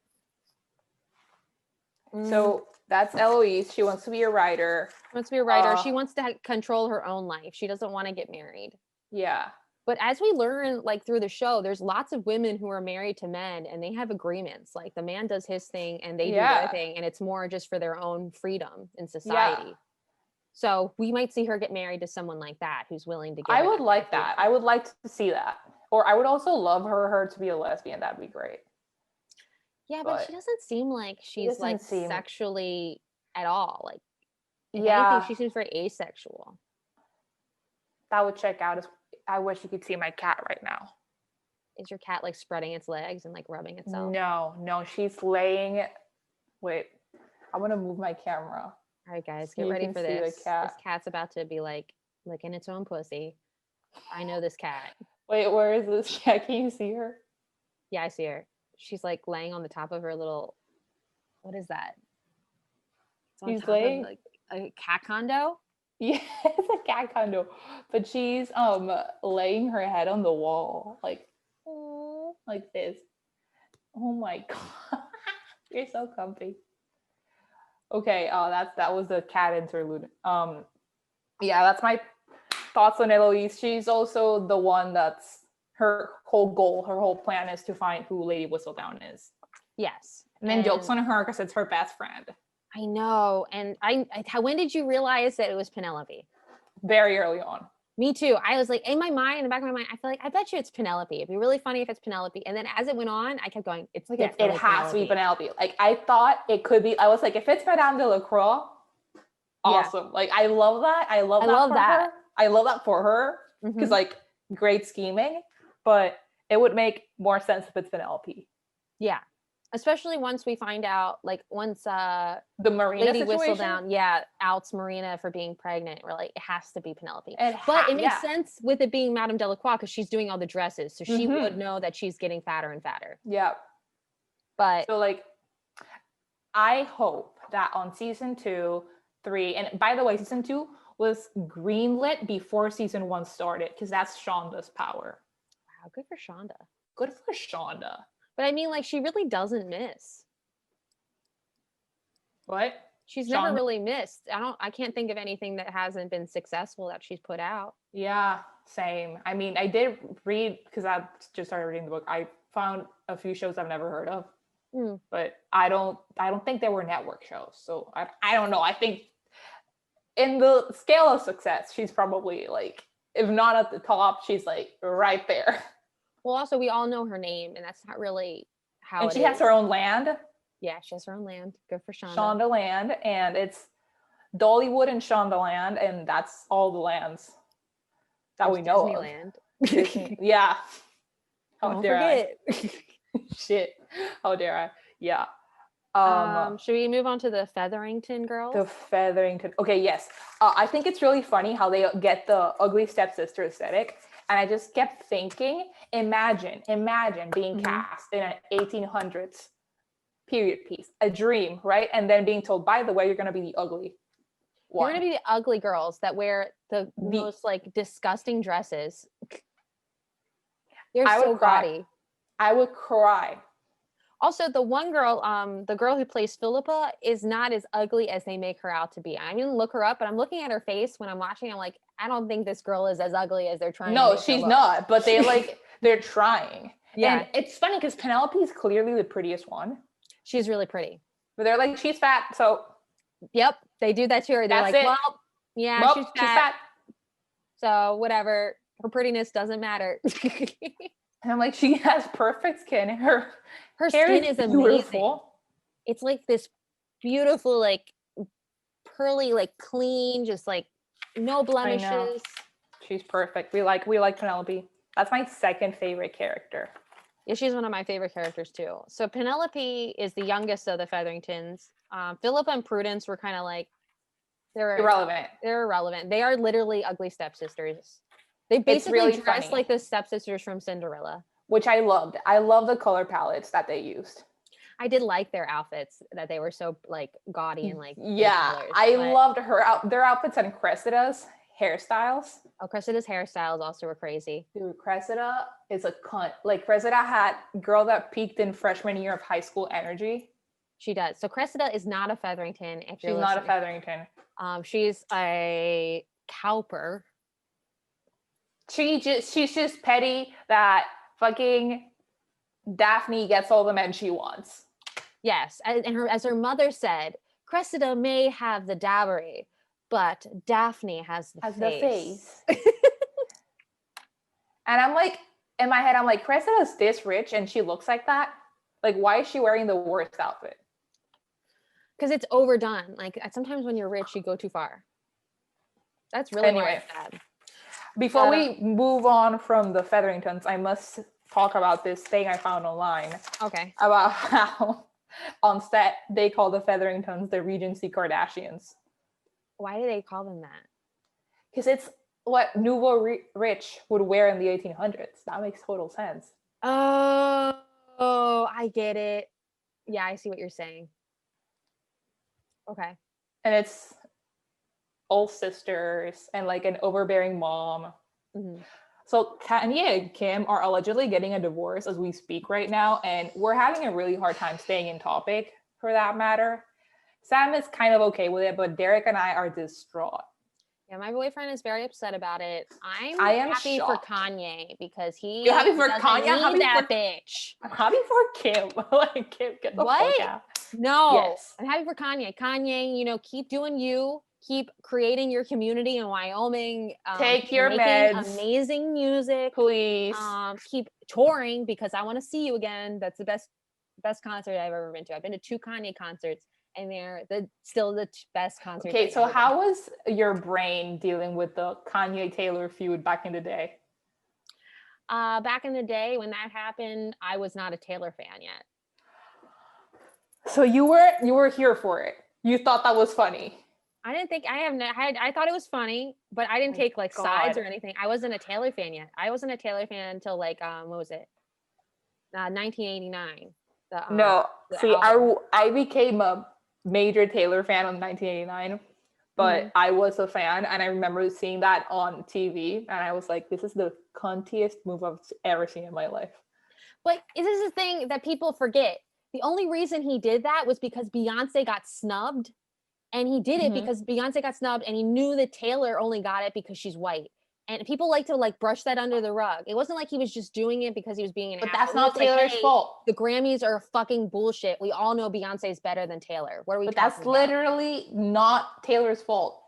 So that's Eloise. She wants to be a writer. She wants to be a writer. She wants to control her own life. She doesn't want to get married. Yeah. But as we learn, like through the show, there's lots of women who are married to men and they have agreements. Like the man does his thing and they do their thing, and it's more just for their own freedom in society. Yeah. So we might see her get married to someone like that who's willing to give. I would like that. I would like to see that. Or I would also love her to be a lesbian. That'd be great. Yeah, but she doesn't seem like she's like sexually at all. Like, if anything, she seems very asexual. That would check out. I wish you could see my cat right now. Is your cat like spreading its legs and like rubbing itself? No, she's laying. Wait, I'm gonna move my camera. All right, guys, get ready for this. This cat's about to be like licking its own pussy. I know this cat. Wait, where is this cat? Can you see her? Yeah, I see her. She's like laying on the top of her little. What is that? She's laying like a cat condo. Yeah, it's a cat condo, but she's laying her head on the wall, like this. Oh my god, you're so comfy. Okay, that was the cat interlude. Yeah, that's my thoughts on Eloise. She's also the one that's her whole goal, her whole plan is to find who Lady Whistledown is. Yes, and then jokes on her because it's her best friend. I know. And when did you realize that it was Penelope? Very early on. Me too. I was like, in the back of my mind, I feel like, I bet you it's Penelope. It'd be really funny if it's Penelope. And then as it went on, I kept going, it's like, it has to be Penelope. Like, I thought it could be, I was like, if it's Madame Delacroix, awesome. Yeah. Like, I love that. I love that. I love that for her. Because like, great scheming. But it would make more sense if it's Penelope. Yeah. Especially once we find out, like once the Marina Lady situation? Whistledown, outs Marina for being pregnant. We're like, it has to be Penelope. But it makes sense with it being Madame Delacroix because she's doing all the dresses, so she would know that she's getting fatter and fatter. Yeah. But so like, I hope that on season 2, 3, and by the way, season 2 was greenlit before season 1 started because that's Shonda's power. Wow, good for Shonda. Good for Shonda. But I mean, like, she really doesn't miss. What? She's never really missed. I can't think of anything that hasn't been successful that she's put out. Yeah, same. I mean, I did read, because I just started reading the book. I found a few shows I've never heard of. But I don't think they were network shows. So I don't know. I think in the scale of success, she's probably like, if not at the top, she's like right there. Well, also, we all know her name, and that's not really how it is. And she has her own land. Yeah, she has her own land. Good for Shonda. Shondaland, and it's Dollywood and Shondaland, and that's all the lands that we know Disneyland. of. Disney. Yeah. Don't forget. Shit. How dare I? Yeah. Should we move on to the Featherington girls? The Featherington. Okay, yes. I think it's really funny how they get the ugly stepsister aesthetic. And I just kept thinking, imagine being cast in an 1800s period piece, a dream, right? And then being told, by the way, you're going to be the ugly one. You're going to be the ugly girls that wear the most like disgusting dresses. They're so gaudy. I would cry. Also, the one girl, the girl who plays Philippa is not as ugly as they make her out to be. I mean, look her up, but I'm looking at her face when I'm watching. I'm like, I don't think this girl is as ugly as they're trying. No, she's not. But they're trying. Yeah, and it's funny because Penelope is clearly the prettiest one. She's really pretty. But they're like, she's fat, so Yep, they do that to her. They're That's like, it. well, yeah, Well, she's fat, so whatever. Her prettiness doesn't matter. And I'm like, she has perfect skin. Her hair skin is beautiful. amazing. It's like this beautiful, like pearly, like clean, just like no blemishes. I know. She's perfect. We like Penelope. That's my second favorite character. Yeah, she's one of my favorite characters too. So Penelope is the youngest of the Featheringtons. Philip and Prudence were kind of like they're irrelevant. They're irrelevant. They are literally ugly stepsisters. They basically really dress funny. like the stepsisters from Cinderella, which I loved. I love the color palettes that they used. I did like their outfits, that they were so like gaudy and like colors, I loved their outfits and Cressida's hairstyles. Oh, Cressida's hairstyles also were crazy. Dude, Cressida is a cunt. Like Cressida had girl that peaked in freshman year of high school energy. She does. So Cressida is not a Featherington. If she's not a Featherington. She's a Cowper. She's just petty that fucking Daphne gets all the men she wants. Yes, and as her mother said, Cressida may have the dowry, but Daphne has the face. And I'm like, in my head, I'm like, Cressida's this rich and she looks like that? Like, why is she wearing the worst outfit? Because it's overdone. Like, sometimes when you're rich, you go too far. That's really sad. Before we move on from the Featheringtons, I must talk about this thing I found online. Okay. About how on set they call the Featheringtons the Regency Kardashians. Why do they call them that? Because it's what nouveau rich would wear in the 1800s. That makes total sense. Oh, I get it. Yeah, I see what you're saying. Okay. And it's all sisters and like an overbearing mom. Mm-hmm. So Kanye and Kim are allegedly getting a divorce as we speak right now, and we're having a really hard time staying in topic for that matter. Sam is kind of okay with it, but Derek and I are distraught. Yeah, my boyfriend is very upset about it. I am happy shocked. for Kanye because You're happy for Kanye? Need that bitch. I'm happy for Kim. Like, Kim, get the fuck out. No, yes. I'm happy for Kanye. Kanye, keep doing you. Keep creating your community in Wyoming. Take your meds. Amazing music, please. Keep touring because I want to see you again. That's the best concert I've ever been to. I've been to 2 Kanye concerts, and they're still the best concerts. Okay, so how was your brain dealing with the Kanye Taylor feud back in the day? Back in the day when that happened, I was not a Taylor fan yet. So you were here for it. You thought that was funny. I didn't think I thought it was funny, but I didn't take like sides or anything. I wasn't a Taylor fan yet. I wasn't a Taylor fan until like what was it? 1989. I became a major Taylor fan in 1989, but I was a fan, and I remember seeing that on TV, and I was like, this is the cuntiest move I've ever seen in my life. But this is the thing that people forget. The only reason he did that was because Beyonce got snubbed. And he did it because Beyonce got snubbed, and he knew that Taylor only got it because she's white. And people like to like brush that under the rug. It wasn't like he was just doing it because he was being an asshole. But that's not Taylor's fault. The Grammys are fucking bullshit. We all know Beyonce's better than Taylor. What are we talking about? But that's literally not Taylor's fault.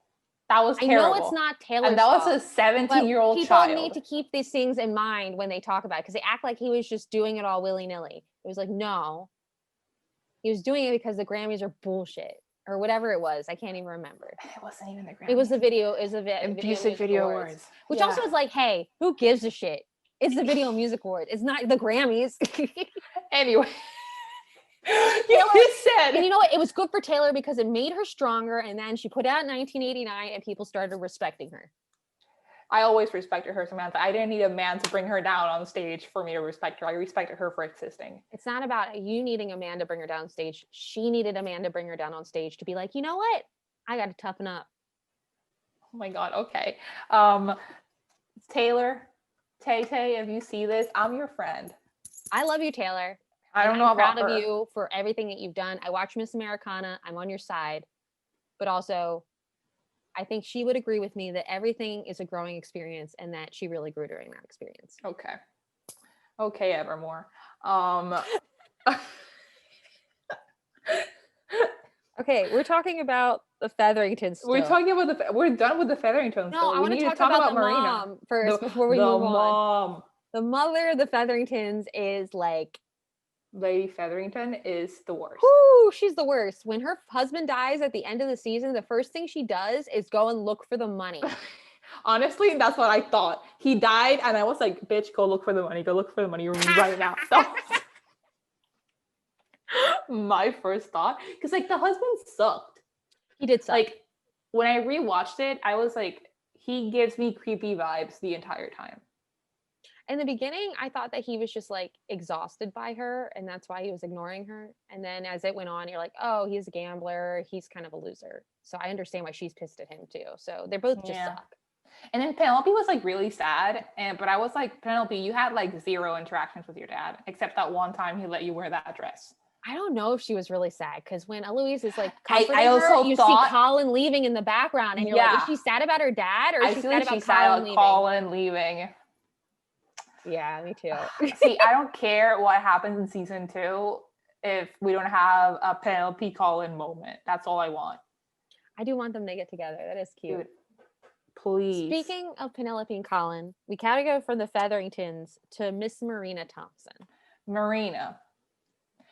That was terrible. I know it's not Taylor's fault. And that fault, was a 17-year-old child. People need to keep these things in mind when they talk about it, because they act like he was just doing it all willy-nilly. It was like, no. He was doing it because the Grammys are bullshit. Or whatever it was. I can't even remember. It wasn't even the Grammys. It was the video. It was a Music Video Awards. Which also is like, hey, who gives a shit? It's the Video Music Awards. It's not the Grammys. Anyway. You said. And you know what? It was good for Taylor because it made her stronger. And then she put out in 1989 and people started respecting her. I always respected her, Samantha. I didn't need a man to bring her down on stage for me to respect her. I respected her for existing. It's not about you needing a man to bring her down on stage. She needed a man to bring her down on stage to be like, you know what? I got to toughen up. Oh my God. Okay. Taylor, Tay, if you see this, I'm your friend. I love you, Taylor. I don't know about her. I'm proud of you for everything that you've done. I watch Miss Americana. I'm on your side. But also, I think she would agree with me that everything is a growing experience and that she really grew during that experience. Okay, Evermore. Okay, we're talking about the Featheringtons still. We're done with the Featheringtons. No, I want to talk about the Marina. mom first before we move on. The mother of the Featheringtons is like Lady Featherington is the worst. Whoo, she's the worst. When her husband dies at the end of the season, the first thing she does is go and look for the money. Honestly, that's what I thought. He died, and I was like, bitch, go look for the money. Go look for the money right now. So my first thought, because like the husband sucked. He did suck. Like when I rewatched it, I was like, he gives me creepy vibes the entire time. In the beginning, I thought that he was just like exhausted by her, and that's why he was ignoring her. And then as it went on, you're like, oh, he's a gambler. He's kind of a loser. So I understand why she's pissed at him too. So they're both just suck. And then Penelope was like really sad, but I was like, Penelope, you had like 0 interactions with your dad, except that one time he let you wear that dress. I don't know if she was really sad, because when Eloise is like comforting I also her, you thought, see Colin leaving in the background, and you're like, is she sad about her dad, or is she sad about Colin leaving? Yeah, me too. See, I don't care what happens in season 2 if we don't have a Penelope Colin moment. That's all I want. I do want them to get together. That is cute. Dude, please. Speaking of Penelope and Colin, we gotta go from the Featheringtons to Miss Marina Thompson. Marina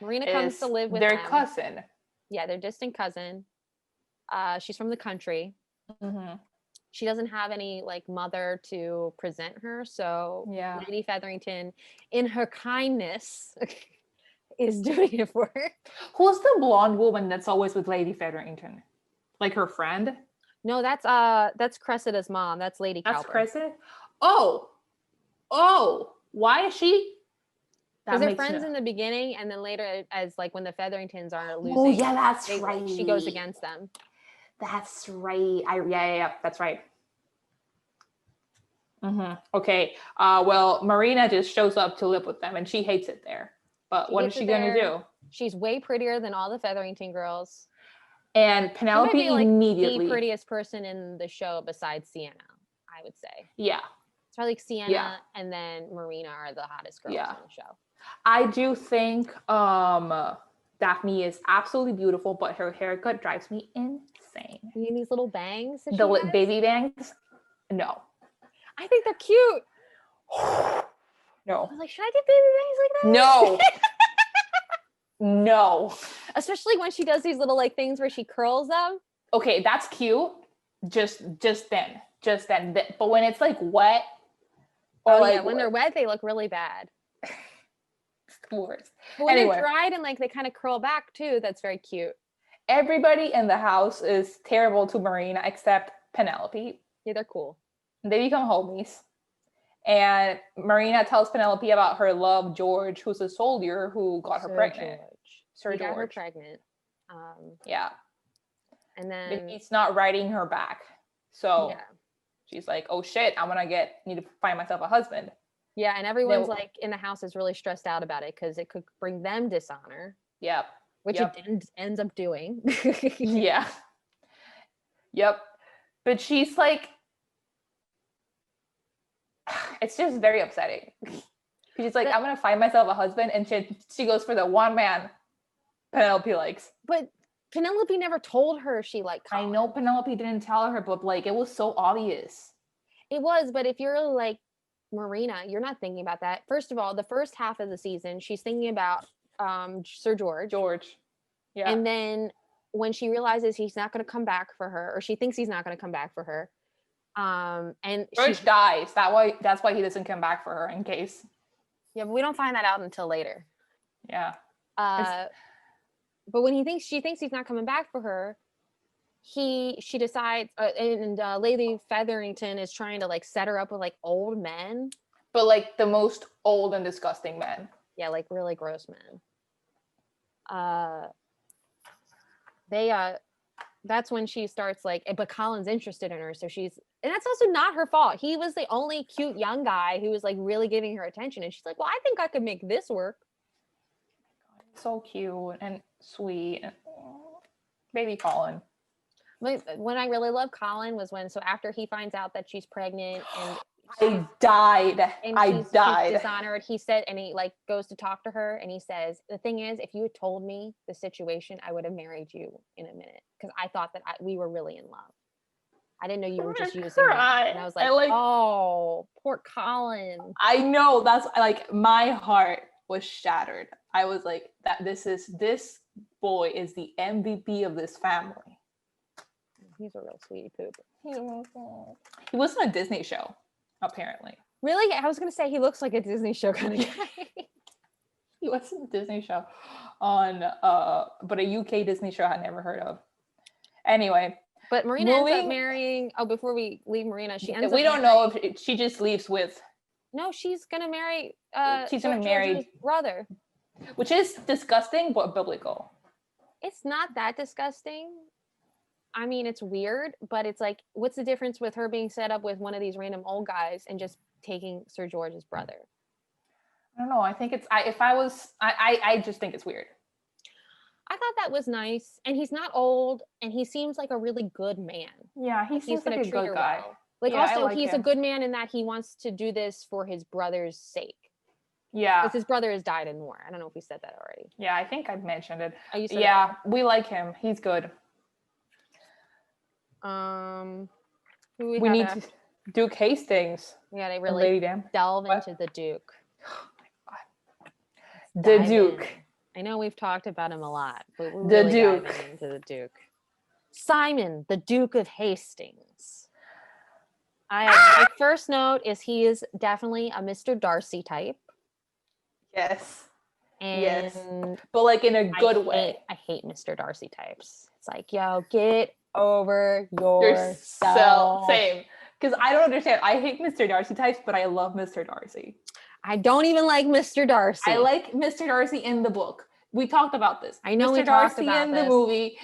comes to live with their them. cousin. Yeah, their distant cousin. She's from the country. Mm-hmm. She doesn't have any like mother to present her, so Lady Featherington, in her kindness, is doing it for her. Who's the blonde woman that's always with Lady Featherington? Like her friend? No, that's Cressida's mom. That's Lady Cowper. That's Cressida? Oh, why is she? Because they're friends in the beginning, and then later, as like when the Featheringtons are losing. Oh yeah, that's right. She goes against them. That's right. That's right. Mm-hmm. Okay. Well, Marina just shows up to live with them, and she hates it there. But what is she gonna do? She's way prettier than all the Featherington girls. And Penelope she might be, like, immediately the prettiest person in the show besides Sienna, I would say. Yeah. It's probably like Sienna and then Marina are the hottest girls on the show. I do think Daphne is absolutely beautiful, but her haircut drives me insane. You mean these little bangs? The baby bangs? No. I think they're cute. No. I was like, should I get baby bangs like that? No. No. Especially when she does these little like things where she curls them. Okay, that's cute. Just then. But when it's like wet, or when they're wet, they look really bad. It's the worst. But when they're dried and like they kind of curl back too, that's very cute. Everybody in the house is terrible to Marina except Penelope. Yeah, they're cool. They become homies. And Marina tells Penelope about her love, George, who's a soldier who got her pregnant. Sir George. Got her pregnant. Yeah. And then but he's not writing her back. So she's like, oh shit, need to find myself a husband. Yeah, and everyone's like in the house is really stressed out about it because it could bring them dishonor. Yep. Which it ends up doing. Yeah. Yep. But she's like, it's just very upsetting. She's like, I'm going to find myself a husband. And she goes for the one man Penelope likes. But Penelope never told her she liked Colin. I know Penelope didn't tell her, but like, it was so obvious. It was, but if you're like Marina, you're not thinking about that. First of all, the first half of the season, she's thinking about Sir George. Yeah. And then when she realizes he's not going to come back for her, or she thinks he's not going to come back for her, and George dies. That's why he doesn't come back for her in case. Yeah, but we don't find that out until later. Yeah. But when she thinks he's not coming back for her, she decides, and Lady Featherington is trying to like set her up with like old men, but like the most old and disgusting men. Yeah, like really gross men. That's when she starts like, but Colin's interested in her, so and that's also not her fault. He was the only cute young guy who was like really giving her attention, and she's like, well, I think I could make this work. So cute and sweet. Baby Colin. When I really love Colin was after he finds out that she's pregnant and I died. And I died. she's dishonored. He said, and he like goes to talk to her, and he says, "The thing is, if you had told me the situation, I would have married you in a minute because I thought that we were really in love. I didn't know you were just using me." And I was like, "Oh, poor Colin." I know, that's like my heart was shattered. I was like, this boy is the MVP of this family. He's a real sweetie poop. He was in a Disney show, apparently. Really? I was gonna say he looks like a Disney show kind of guy. He was in a Disney show on but a UK Disney show I had never heard of. Anyway. But Marina ends up marrying. Oh, before we leave Marina, she ends up. We don't know if she just leaves with. No, she's gonna marry. She's gonna marry George's brother, which is disgusting but biblical. It's not that disgusting. I mean, it's weird, but it's like, what's the difference with her being set up with one of these random old guys and just taking Sir George's brother? I don't know. I think I just think it's weird. I thought that was nice. And he's not old, and he seems like a really good man. Yeah, he seems like a good guy. Well. Like, yeah, also, he's a good man in that he wants to do this for his brother's sake. Yeah. Because his brother has died in war. I don't know if we said that already. Yeah, I think I've mentioned it. Oh, you said yeah, we like him. He's good. We need to Duke Hastings. We gotta really delve into the Duke. Oh my God. The Duke. I know we've talked about him a lot, but we're really diving into the Duke. Simon, the Duke of Hastings. My first note is he is definitely a Mr. Darcy type. Yes. And yes. But like in a good way. I hate Mr. Darcy types. It's like, yo, get over yourself. Same. Because I don't understand. I hate Mr. Darcy types, but I love Mr. Darcy. I don't even like Mr. Darcy. I like Mr. Darcy in the book. We talked about this. I know Mr. Darcy in the movie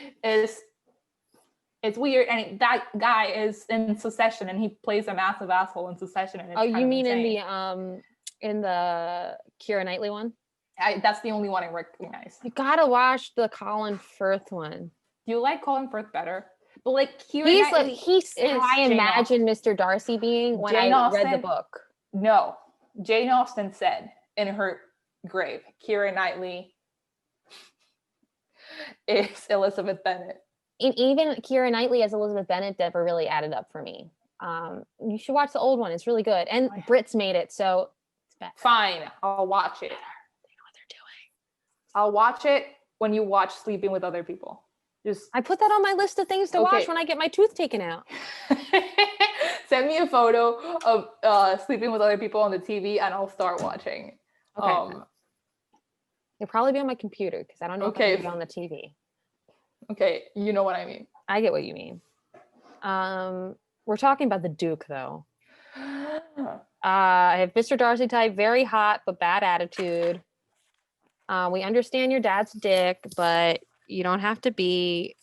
it's weird, and that guy is in Succession, and he plays a massive asshole in Succession. And it's you mean insane. in the Keira Knightley one? That's the only one I recognize. You gotta watch the Colin Firth one. Do you like Colin Firth better? But like Keira Knightley, he's how I imagine Mr. Darcy being when I read the book. No, Jane Austen said in her grave, Keira Knightley is Elizabeth Bennet. And even Keira Knightley as Elizabeth Bennet never really added up for me. You should watch the old one; it's really good. And Brits made it, so it's better. Fine, I'll watch it. They know what they're doing. I'll watch it when you watch Sleeping with Other People. I put that on my list of things to watch when I get my tooth taken out. Send me a photo of Sleeping with Other People on the TV, and I'll start watching. Okay. It'll probably be on my computer because I don't know if I can get on the TV. Okay, you know what I mean. I get what you mean. We're talking about the Duke, though. I have Mr. Darcy type, very hot but bad attitude. We understand your dad's a dick, but you don't have to be.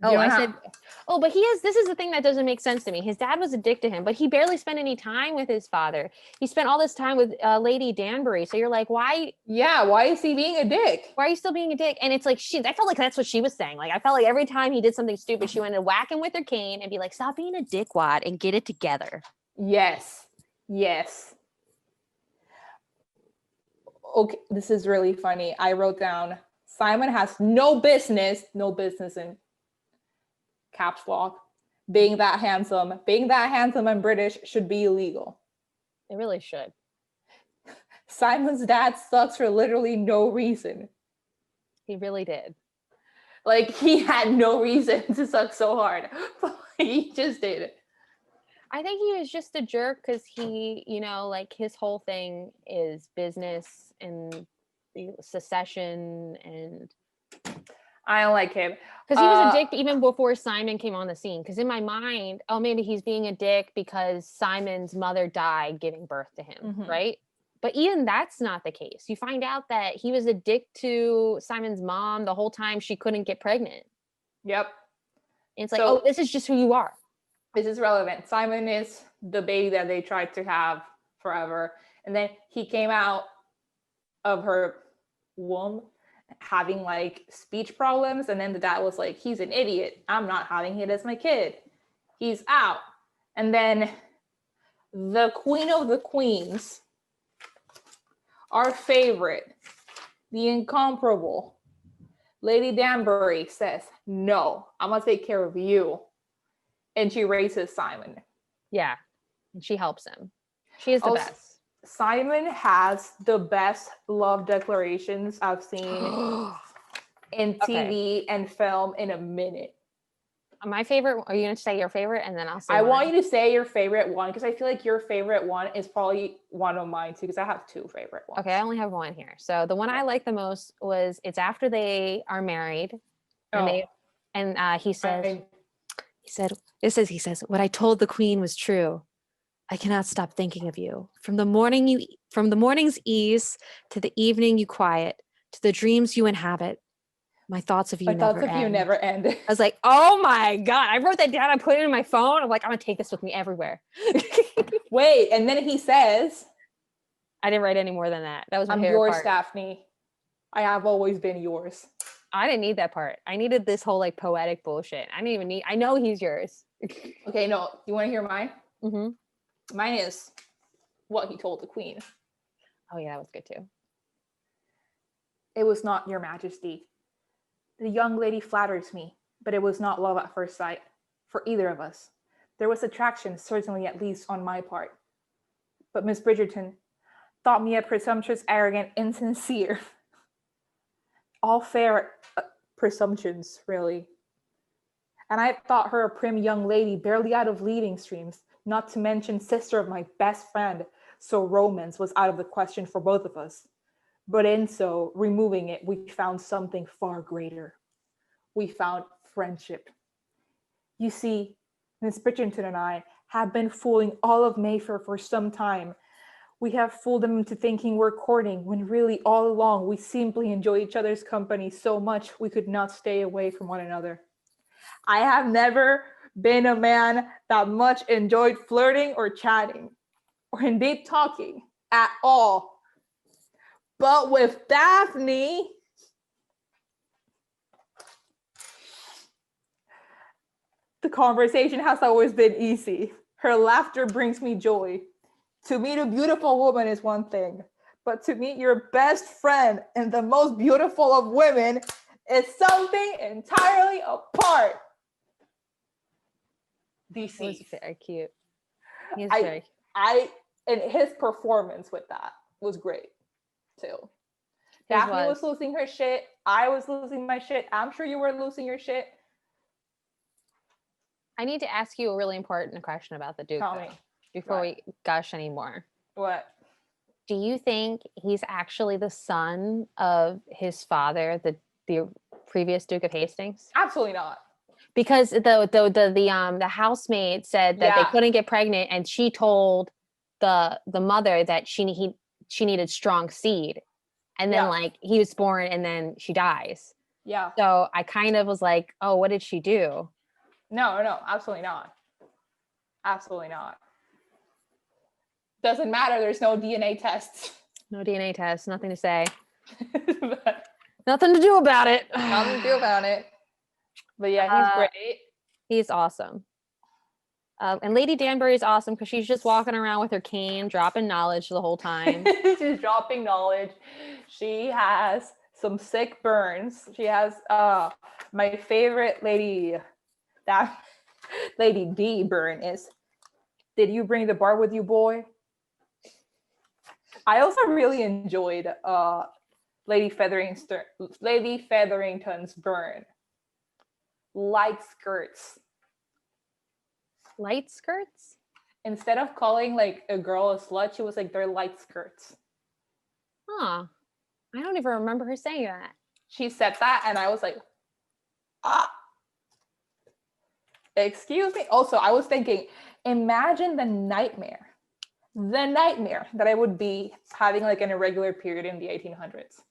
But this is the thing that doesn't make sense to me. His dad was a dick to him, but he barely spent any time with his father. He spent all this time with Lady Danbury. So you're like, why? Yeah, why is he being a dick? Why are you still being a dick? And it's like, I felt like that's what she was saying. Like, I felt like every time he did something stupid, she went to whack him with her cane and be like, stop being a dickwad and get it together. Yes. Okay, this is really funny. I wrote down, Simon has no business in caps lock, being that handsome and British should be illegal. It really should. Simon's dad sucks for literally no reason. He really did. Like, he had no reason to suck so hard, but he just did it. I think he was just a jerk because he, like his whole thing is business and secession, and I don't like him. Because he was a dick even before Simon came on the scene. Because in my mind, maybe he's being a dick because Simon's mother died giving birth to him, right? But even that's not the case. You find out that he was a dick to Simon's mom the whole time she couldn't get pregnant. Yep. And it's like, this is just who you are. This is relevant. Simon is the baby that they tried to have forever. And then he came out of her womb having like speech problems, and then the dad was like, he's an idiot, I'm not having him as my kid, he's out. And then the queen of the queens, our favorite, the incomparable Lady Danbury says, no, I'm gonna take care of you. And she raises Simon. Yeah. And she helps him. She is the best. Simon has the best love declarations I've seen in TV and film in a minute. My favorite, are you going to say your favorite and then I'll say I want you to say your favorite one because I feel like your favorite one is probably one of mine too because I have two favorite ones. Okay, I only have one here. So the one I like the most was it's after they are married and he says, what I told the queen was true. I cannot stop thinking of you. From the morning's ease to the evening you quiet, to the dreams you inhabit. My thoughts of you never end. I was like, oh my God. I wrote that down. I put it in my phone. I'm like, I'm going to take this with me everywhere. Wait, and then he says, I didn't write any more than that. That was my favorite yours, part. Daphne. I have always been yours. I didn't need that part. I needed this whole like poetic bullshit. I know he's yours. Okay, no. You want to hear mine? Mm-hmm. Mine is what he told the queen. Oh yeah, that was good too. It was not, your majesty. The young lady flatters me, but it was not love at first sight for either of us. There was attraction, certainly, at least on my part. But Miss Bridgerton thought me a presumptuous, arrogant, insincere. All fair presumptions, really. And I thought her a prim young lady, barely out of leading streams, not to mention sister of my best friend, so romance was out of the question for both of us. But in so removing it, we found something far greater. We found friendship. You see, Miss Bridgerton and I have been fooling all of Mayfair for some time. We have fooled them into thinking we're courting, when really all along we simply enjoy each other's company so much we could not stay away from one another. I have never been a man that much enjoyed flirting or chatting, or indeed talking at all. But with Daphne, the conversation has always been easy. Her laughter brings me joy. To meet a beautiful woman is one thing, but to meet your best friend and the most beautiful of women is something entirely apart. DC. He was very cute. And his performance with that was great too. Daphne was losing her shit. I was losing my shit. I'm sure you were losing your shit. I need to ask you a really important question about the Duke before we gush anymore. What? Do you think he's actually the son of his father, the previous Duke of Hastings? Absolutely not. Because the housemaid said that they couldn't get pregnant, and she told the mother that she needed strong seed, and then like he was born and then she dies. Yeah. So I kind of was like, oh, what did she do? No, absolutely not. Absolutely not. Doesn't matter. There's no DNA tests. No DNA tests. Nothing to say. Nothing to do about it. Nothing to do about it. But yeah, he's great. He's awesome. And Lady Danbury is awesome because she's just walking around with her cane, dropping knowledge the whole time. She's dropping knowledge. She has some sick burns. She has my favorite Lady D burn is, did you bring the bar with you, boy? I also really enjoyed Lady Featherington's burn. Light skirts. Light skirts? Instead of calling like a girl a slut, she was like, they're light skirts. Huh. I don't even remember her saying that. She said that and I was like, ah. Excuse me. Also, I was thinking, imagine the nightmare that I would be having like an irregular period in the 1800s.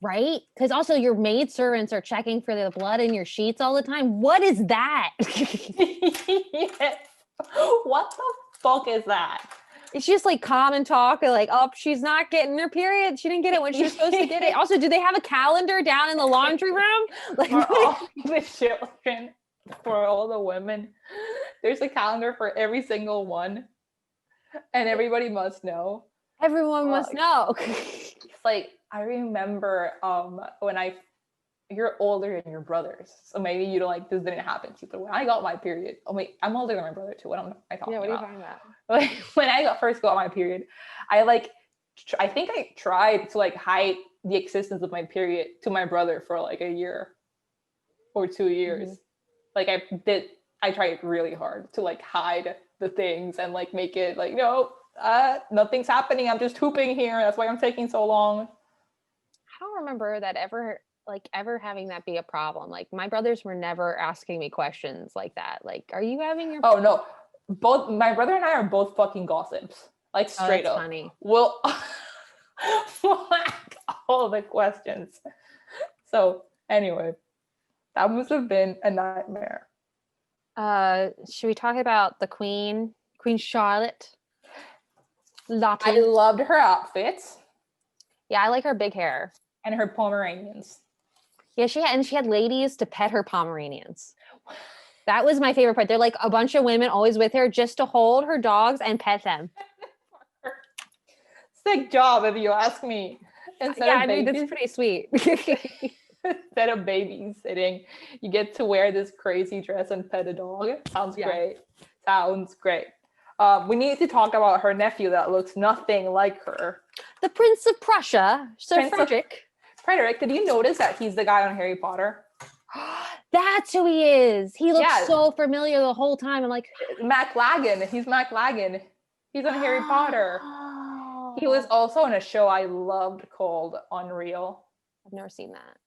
Right? Because also your maid servants are checking for the blood in your sheets all the time. What is that? Yes. What the fuck is that? It's just like common talk, like, oh, she's not getting her period. She didn't get it when she was supposed to get it. Also, do they have a calendar down in the laundry room? Like, for all the children, for all the women, there's a calendar for every single one. And everybody must know. Everyone must know. It's like, I remember you're older than your brothers, so maybe you don't like this didn't happen to you. But when I got my period, I'm older than my brother too. What am I talking about? What are you talking about? Like when I first got my period, I think I tried to like hide the existence of my period to my brother for like a year or 2 years. Like I tried really hard to like hide the things and like make it like, no, nothing's happening. I'm just hooping here. That's why I'm taking so long. I don't remember that ever having that be a problem. Like my brothers were never asking me questions like that. Like, are you having your? Oh no, both my brother and I are both fucking gossips. Like straight up. Funny. We'll flag all the questions. So anyway, that must have been a nightmare. Should we talk about the Queen Charlotte? Lottie. I loved her outfits. Yeah, I like her big hair and her Pomeranians. Yeah, she had ladies to pet her Pomeranians. That was my favorite part. They're like a bunch of women always with her just to hold her dogs and pet them. Sick job, if you ask me. I mean, that's pretty sweet. Instead of babysitting, you get to wear this crazy dress and pet a dog. Sounds great. Sounds great. We need to talk about her nephew that looks nothing like her. The Prince of Prussia, Sir Frederick. Frederick, did you notice that he's the guy on Harry Potter? That's who he is. He looks so familiar the whole time. I'm like, McLaggen. He's McLaggen. He's on Harry Potter. He was also in a show I loved called Unreal. I've never seen that.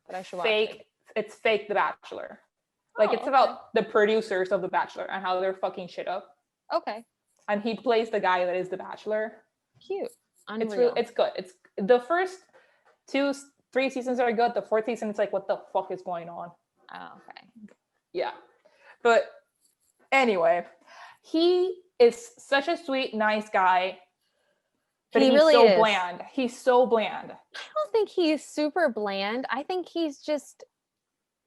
But I should fake. Watch it. It's fake The Bachelor. Like it's about the producers of The Bachelor and how they're fucking shit up. Okay. And he plays the guy that is The Bachelor. Cute. Unreal. It's good. It's the first 3 seasons are good. The 4th season, it's like, what the fuck is going on? Oh, okay. Yeah. But anyway, he is such a sweet, nice guy. But he's really so bland. He's so bland. I don't think he's super bland. I think he's just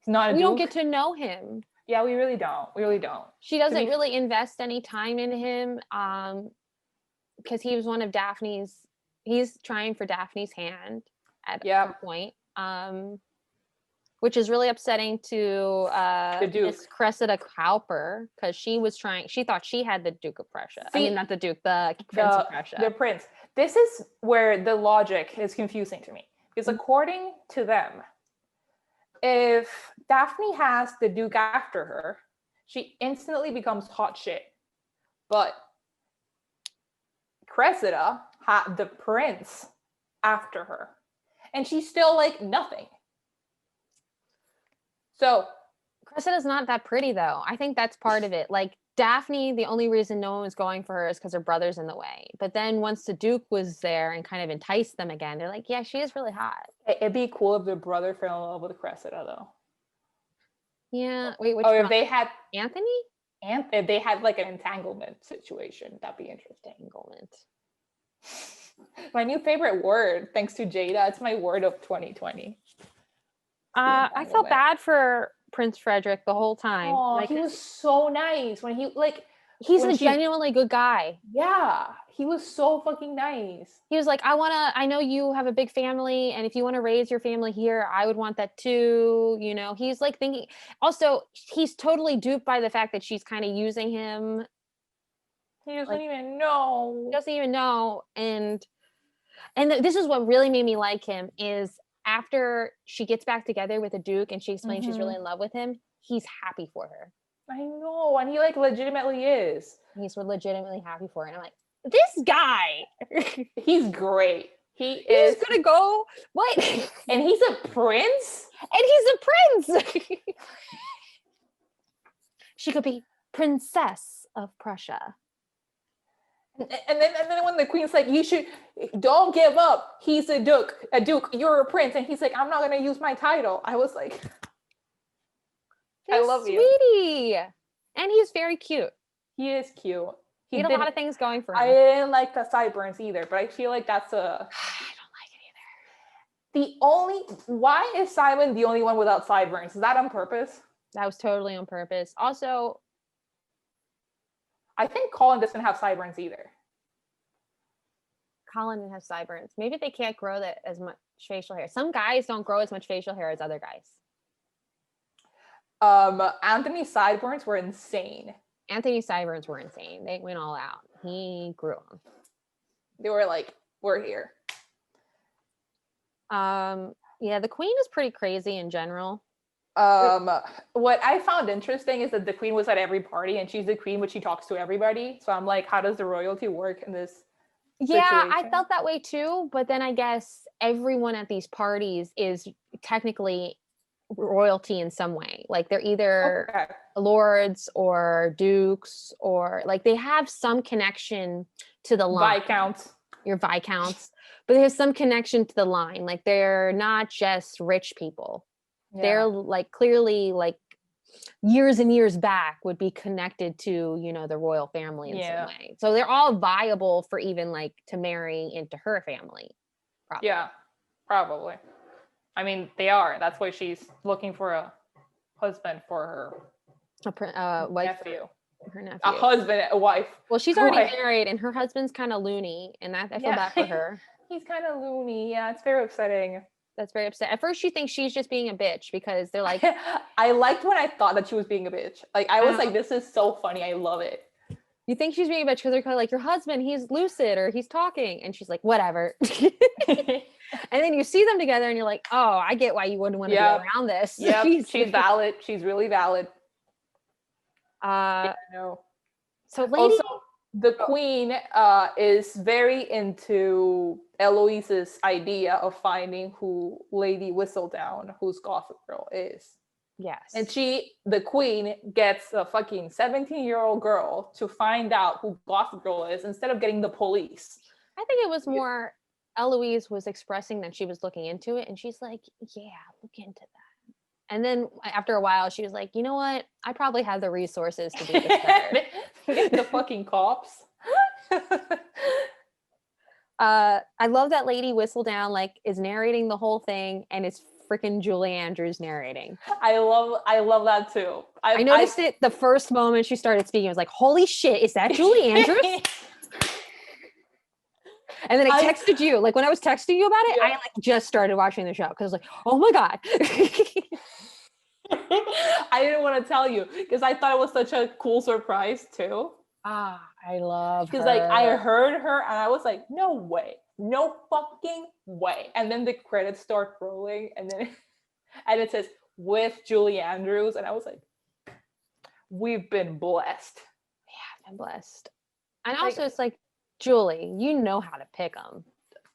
not. We don't get to know him. Yeah, we really don't. We really don't. She doesn't really invest any time in him, because he was one of Daphne's. He's trying for Daphne's hand at some point, which is really upsetting to Miss Cressida Cowper, because she thought she had the Duke of Prussia. I mean, not the Duke, the Prince of Prussia. The prince. This is where the logic is confusing to me, because according to them, if Daphne has the Duke after her, she instantly becomes hot shit. But Cressida had the prince after her, and she's still like nothing. So Cressida's not that pretty, though. I think that's part of it. Like Daphne, the only reason no one was going for her is because her brother's in the way. But then once the Duke was there and kind of enticed them again, they're like, yeah, she is really hot. It'd be cool if the brother fell in love with Cressida, though. Yeah. Wait, which one? If they had Anthony? If they had like an entanglement situation, that'd be interesting. Entanglement. My new favorite word, thanks to Jada. It's my word of 2020. I felt bad for Prince Frederick the whole time. Oh, like, he was so nice when he's a genuinely good guy. Yeah, he was so fucking nice. He was like, I know you have a big family, and if you want to raise your family here, I would want that too. You know, he's like thinking. Also, he's totally duped by the fact that she's kind of using him. He doesn't even know. He doesn't even know. And this is what really made me like him is after she gets back together with the Duke and she explains she's really in love with him, he's happy for her. I know. And he like legitimately is. He's legitimately happy for her. And I'm like, this guy. He's great. He's gonna go. What? And he's a prince? And he's a prince. She could be Princess of Prussia. And then when the queen's like, don't give up. He's a duke. You're a prince. And he's like, I'm not gonna use my title. I was like, I love you. Sweetie. And he's very cute. He is cute. He had a lot of things going for him. I didn't like the sideburns either, but I feel like that's I don't like it either. Why is Simon the only one without sideburns? Is that on purpose? That was totally on purpose. Also, I think Colin doesn't have sideburns either. Colin has sideburns. Maybe they can't grow that as much facial hair. Some guys don't grow as much facial hair as other guys. Anthony's sideburns were insane. Anthony's sideburns were insane. They went all out. He grew them. They were like, we're here. Yeah, the queen is pretty crazy in general. What I found interesting is that the queen was at every party, and she's the queen, but she talks to everybody. So I'm like, how does the royalty work in this Yeah, situation? I felt that way too. But then I guess everyone at these parties is technically royalty in some way. Like they're either lords or dukes, or like they have some connection to the line. Viscounts. Your viscounts. But there's some connection to the line. Like they're not just rich people. Yeah. They're like clearly like years and years back would be connected to, you know, the royal family in some way. So they're all viable for even like to marry into her family. Probably. Yeah, probably. I mean, they are. That's why she's looking for a husband for her wife, nephew. Her nephew. A husband, a wife. Well, she's already married, and her husband's kind of loony, and I feel bad for her. He's kind of loony. Yeah, it's very upsetting. That's very upset. At first, she thinks she's just being a bitch because they're like. I liked when I thought that she was being a bitch. Like I was like, this is so funny. I love it. You think she's being a bitch because they're kind of like, your husband, he's lucid or he's talking, and she's like, whatever. And then you see them together, and you're like, oh, I get why you wouldn't want to be around this. Yeah, she's valid. She's really valid. No. So, also, the queen is very into Eloise's idea of finding who Lady Whistledown, whose Gossip Girl is. Yes. And the queen gets a fucking 17-year-old girl to find out who Gossip Girl is instead of getting the police. I think it was more Eloise was expressing that she was looking into it, and she's like, yeah, look into that. And then after a while, she was like, you know what? I probably have the resources to do this better. The fucking cops. I love that Lady Whistledown like is narrating the whole thing, and it's freaking Julie Andrews narrating. I love that too. I noticed it the first moment she started speaking. I was like, holy shit, is that Julie Andrews? And then I texted you, like when I was texting you about it, I like just started watching the show because I was like, oh my God. I didn't want to tell you because I thought it was such a cool surprise too. I love her. Because like I heard her and I was like, no way, no fucking way. And then the credits start rolling and it says with Julie Andrews, and I was like, we've been blessed. Yeah, I've been blessed. And also it's like, Julie, you know how to pick them.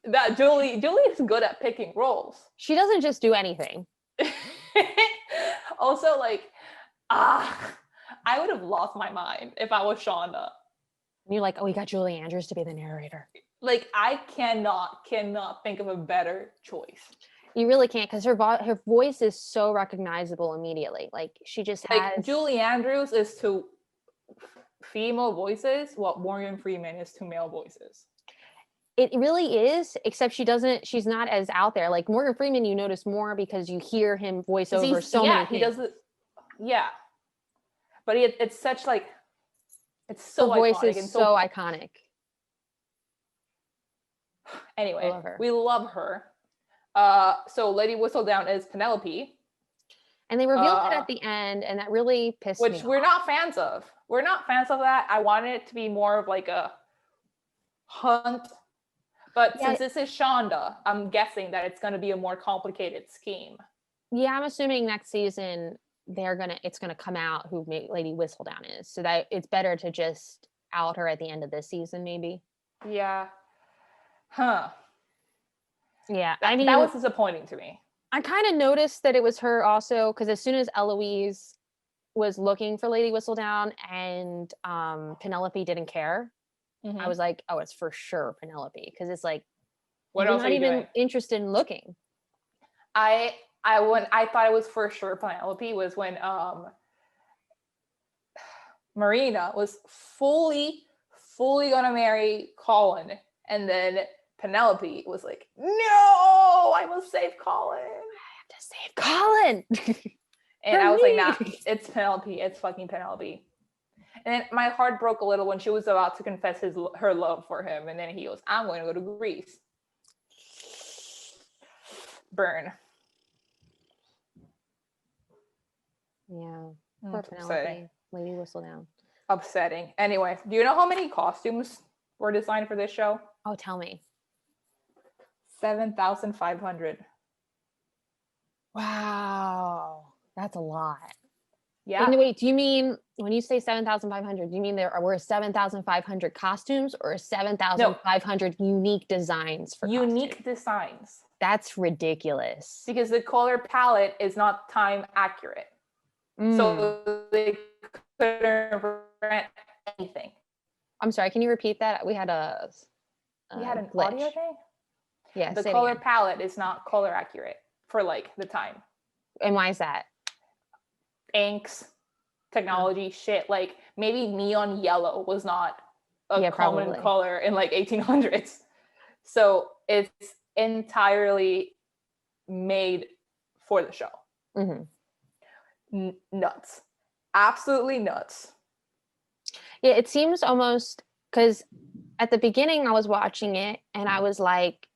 That Julie is good at picking roles. She doesn't just do anything. Also, like, I would have lost my mind if I was Shonda. And you're like, oh, we got Julie Andrews to be the narrator. Like, I cannot think of a better choice. You really can't, because her voice is so recognizable immediately. Like, she just has... Like, Julie Andrews is to female voices what Morgan Freeman is to male voices. It really is, except she's not as out there. Like Morgan Freeman, you notice more because you hear him voice over so many things. He does it. Yeah. But it's such like, it's so the voice is so iconic. Anyway, we love her. So Lady Whistledown is Penelope. And they revealed it at the end, and that really pissed me off. Which we're not fans of. We're not fans of that. I wanted it to be more of like a hunt. But since this is Shonda, I'm guessing that it's going to be a more complicated scheme. Yeah, I'm assuming next season it's gonna come out who Lady Whistledown is. So that it's better to just out her at the end of this season, maybe. Yeah. Huh. Yeah. I mean, that was disappointing to me. I kind of noticed that it was her also, because as soon as Eloise was looking for Lady Whistledown and Penelope didn't care, I was like, oh, it's for sure Penelope, because it's like, what else not even interested in looking. When I thought it was for sure Penelope was when Marina was fully gonna marry Colin, and then Penelope was like, no, I must save Colin. I have to save Colin. And I was like, nah, it's Penelope. It's fucking Penelope. And then my heart broke a little when she was about to confess her love for him. And then he goes, I'm going to go to Greece. Burn. Yeah. Poor Penelope. Upsetting. Lady Whistledown. Upsetting. Anyway, do you know how many costumes were designed for this show? Oh, tell me. 7,500. Wow. That's a lot. Yeah. And wait, do you mean when you say 7,500, do you mean there were 7,500 costumes or 7,500 unique designs for unique costumes? designs? That's ridiculous. Because the color palette is not time accurate. So they couldn't rent anything. I'm sorry, can you repeat that? We had an glitch. Audio thing? Yeah. The color palette is not color accurate for like the time. And why is that? Inks, technology, shit. Like maybe neon yellow was not a common color in like 1800s. So it's entirely made for the show. Nuts. Absolutely nuts. Yeah, it seems almost, because at the beginning I was watching it and I was like,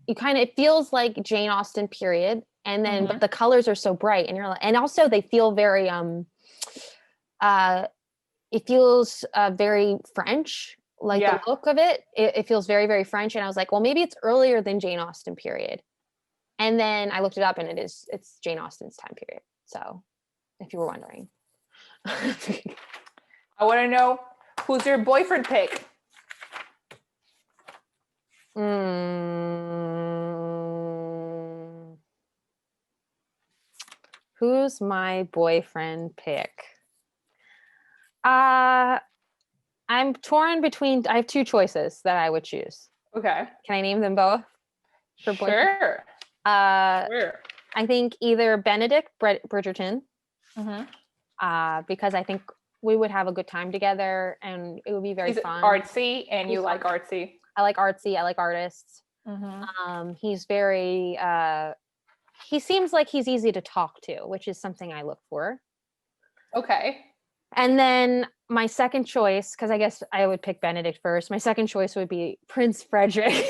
it feels like Jane Austen period. And then, but the colors are so bright and you're like, and also they feel very, it feels very French, like the look of it. It feels very, very French. And I was like, well, maybe it's earlier than Jane Austen period. And then I looked it up and it's Jane Austen's time period. So if you were wondering. I want to know, who's your boyfriend pick? Who's my boyfriend pick? I'm torn between, I have two choices that I would choose. Okay. Can I name them both? Sure. Sure. I think either Benedict Bridgerton, because I think we would have a good time together and it would be very fun. Artsy, and you like artsy. I like artsy. I like artists. He's very, he seems like he's easy to talk to, which is something I look for. Okay. And then my second choice, because I guess I would pick Benedict first. My second choice would be Prince Frederick.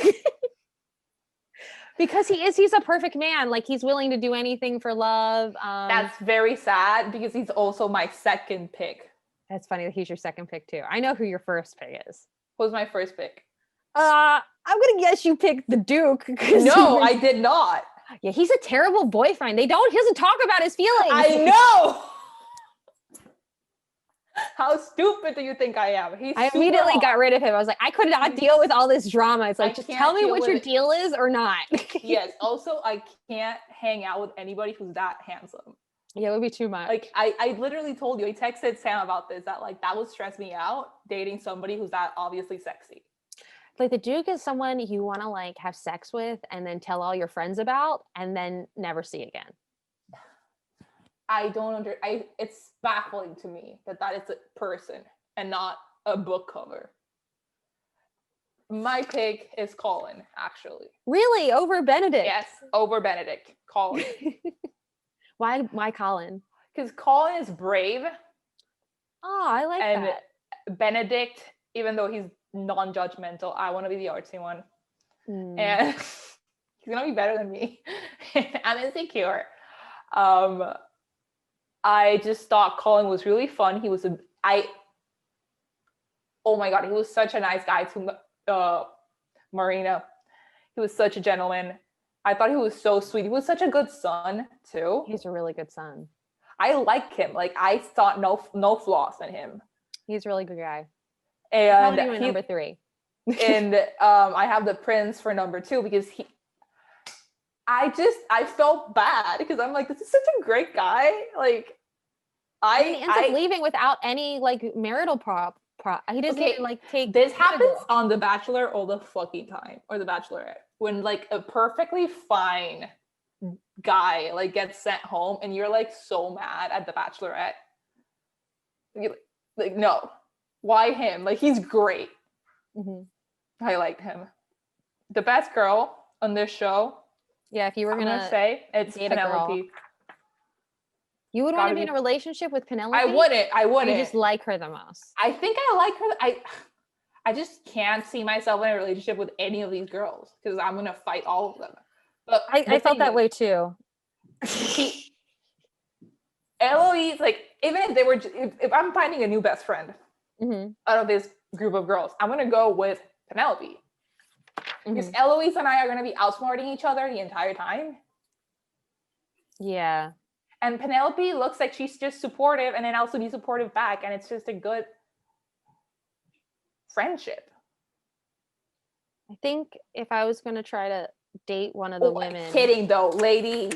Because he's a perfect man. Like, he's willing to do anything for love. That's very sad because he's also my second pick. That's funny that he's your second pick too. I know who your first pick is. Who's my first pick? I'm gonna guess you picked the Duke. No, I did not. Yeah, he's a terrible boyfriend. He doesn't talk about his feelings. I know. How stupid do you think I am? I immediately got rid of him. I was like, I could not deal with all this drama. It's like, just tell me what your deal is or not. Yes. Also, I can't hang out with anybody who's that handsome. Yeah, it would be too much. Like, I literally told you, I texted Sam about this, that like that would stress me out, dating somebody who's that obviously sexy. Like, the Duke is someone you want to like have sex with and then tell all your friends about and then never see again. I don't it's baffling to me that is a person and not a book cover. My pick is Colin, actually. Really? Over Benedict? Yes, over Benedict. Colin. Why Colin? Because Colin is brave. Oh, I like that. And Benedict, even though he's non-judgmental, I want to be the artsy one. And he's gonna be better than me. I'm insecure. I just thought Colin was really fun. He was oh my God, he was such a nice guy to Marina. He was such a gentleman. I thought he was so sweet. He was such a good son too. He's a really good son. I like him. Like, I thought no flaws in him. He's a really good guy. And he's number 3. And I have the Prince for number 2 because I felt bad because I'm like, this is such a great guy. Like, he ends up leaving without any like marital prop. He doesn't even like take. This happens on The Bachelor all the fucking time, or The Bachelorette, when like a perfectly fine guy like gets sent home, and you're like so mad at The Bachelorette. Like, no, why him? Like, he's great. I liked him. The best girl on this show. Yeah, if you were gonna say it's Penelope. You would want to be in a relationship with Penelope? I wouldn't. You just like her the most. I think I like her. I just can't see myself in a relationship with any of these girls because I'm gonna fight all of them. But I felt that way too. Eloise, like, even if they were, if I'm finding a new best friend out of this group of girls, I'm gonna go with Penelope. Because Eloise and I are gonna be outsmarting each other the entire time. Yeah. And Penelope looks like she's just supportive and then also be supportive back, and it's just a good friendship. I think if I was gonna try to date one of the women. Kidding though, Lady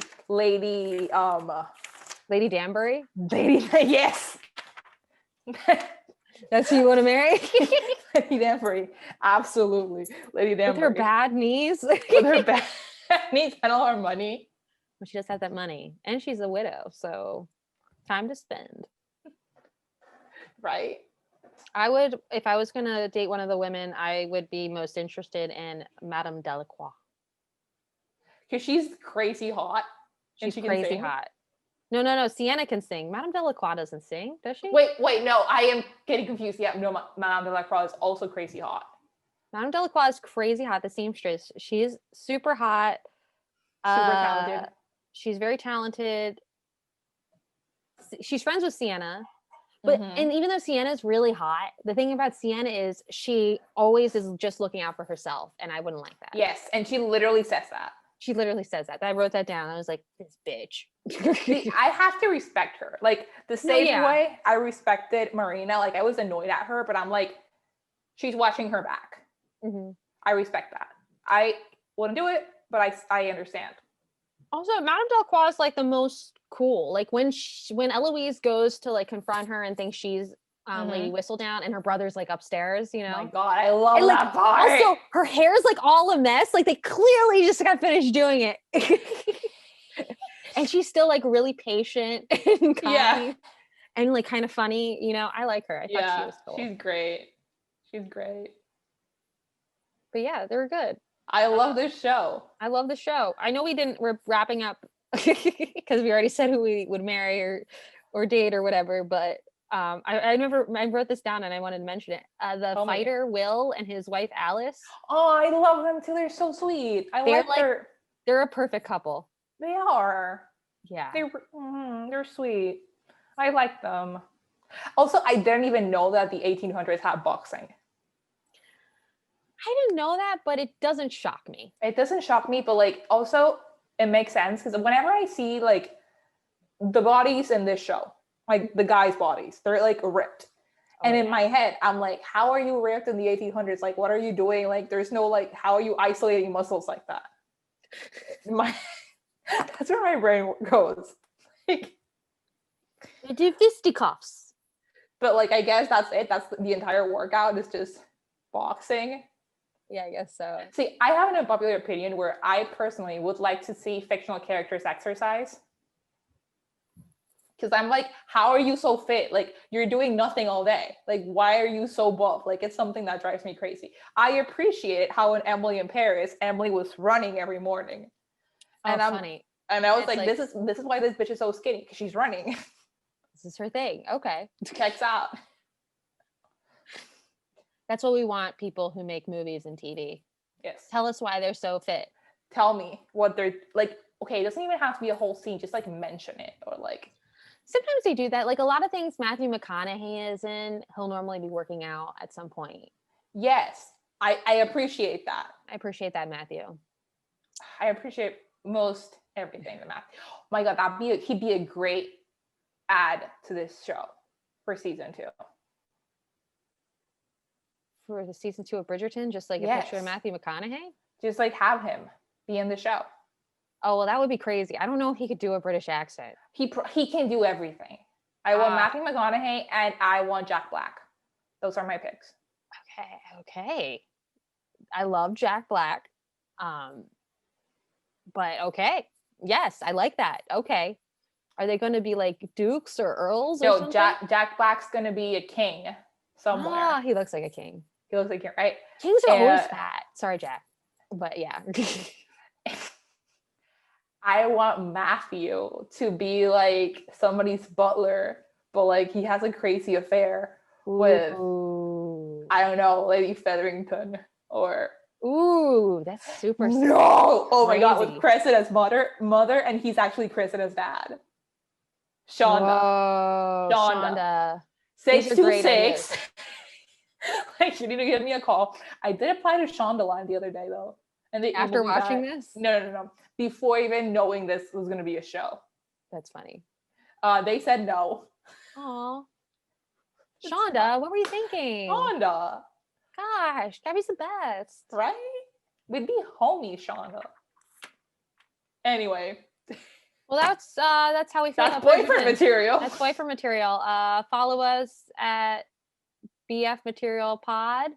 Danbury? Yes. That's who you want to marry? Lady Danbury. Absolutely. Lady Danbury. With her bad knees. With her bad knees and all her money. Well, she does have that money. And she's a widow, so time to spend. Right. If I was gonna date one of the women, I would be most interested in Madame Delacroix. Because she's crazy hot. She's crazy hot. No. Sienna can sing. Madame Delacroix doesn't sing, does she? Wait. No, I am getting confused. Yeah, no, Madame Delacroix is also crazy hot. Madame Delacroix is crazy hot. The seamstress. She's super hot. Super talented. She's very talented. She's friends with Sienna. But and even though Sienna is really hot, the thing about Sienna is she always is just looking out for herself, and I wouldn't like that. Yes, and she literally says that. She literally says that. I wrote that down. I was like, this bitch. See, I have to respect her. Like the same way I respected Marina. Like I was annoyed at her, but I'm like, she's watching her back. I respect that. I wouldn't do it, but I understand. Also, Madame Delacroix is like the most cool. Like when Eloise goes to like confront her and thinks she's Lady Whistledown, and her brother's like upstairs, you know. Oh my God, I love that part. Also, her hair's like all a mess. Like they clearly just got finished doing it. And she's still like really patient and kind and like kind of funny, you know. I like her. I thought she was cool. She's great. But yeah, they were good. I love this show. I love the show. I know we're wrapping up because we already said who we would marry or date or whatever, but I wrote this down and I wanted to mention it. The fighter Will and his wife Alice. Oh, I love them too. They're so sweet. They're a perfect couple. They are. Yeah. They're sweet. I like them. Also, I didn't even know that the 1800s had boxing. I didn't know that, but it doesn't shock me. It doesn't shock me, but like also it makes sense because whenever I see like the bodies in this show, like the guys' bodies, they're like ripped. And in my head, I'm like, how are you ripped in the 1800s? Like, what are you doing? Like, there's no like, how are you isolating muscles like that? That's where my brain goes. Like, they do fisticuffs. But like, I guess that's it. That's the entire workout is just boxing. Yeah, I guess so. See, I have an unpopular opinion where I personally would like to see fictional characters exercise. Because I'm like, how are you so fit? Like, you're doing nothing all day. Like, why are you so buff? Like, it's something that drives me crazy. I appreciate how in Emily in Paris, Emily was running every morning. And funny. And I was like, this is why this bitch is so skinny, because she's running. This is her thing. Okay. Checks out. That's what we want people who make movies and TV. Yes. Tell us why they're so fit. Tell me what they're like. Okay, it doesn't even have to be a whole scene. Just like mention it or like. Sometimes they do that. Like a lot of things Matthew McConaughey is in, he'll normally be working out at some point. Yes. I appreciate that. I appreciate that, Matthew. I appreciate most everything that Matthew. Oh my God, he'd be a great add to this show for season 2. For the season 2 of Bridgerton, just like a picture of Matthew McConaughey? Just like have him be in the show. Oh, well, that would be crazy. I don't know if he could do a British accent. He can do everything. I want Matthew McConaughey and I want Jack Black. Those are my picks. Okay. I love Jack Black. But okay. Yes, I like that. Okay. Are they going to be like dukes or earls or something? No, Jack Black's going to be a king somewhere. He looks like a king. He looks like a king, right? Kings are always fat. Sorry, Jack. But yeah. I want Matthew to be like somebody's butler, but like he has a crazy affair with, I don't know, Lady Featherington or. Ooh, that's super. No! Oh my God, with crazy. Crescent as mother, and he's actually Crescent as dad. Shonda. Whoa, Shonda. 626. Like, you need to give me a call. I did apply to Shonda line the other day though. And they After emailed me watching back. this? No. Before even knowing this was going to be a show. That's funny. They said no. Aw. Shonda, what were you thinking? Shonda. Gosh, Gabby's the best. Right? We'd be homies, Shonda. Anyway. Well, that's how we feel That's about boyfriend Bridgerton. material. That's boyfriend material. Follow us at BF Material Pod.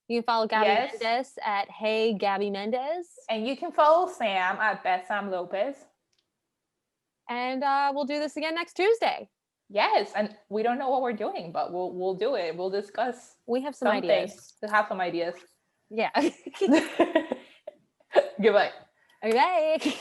You can follow Gabby Mendez at Hey Gabby Mendez. And you can follow Sam at Beth Sam Lopez. And we'll do this again next Tuesday. Yes, and we don't know what we're doing, but we'll do it. We'll discuss. We have some ideas. We'll have some ideas. Yeah. Goodbye. Okay.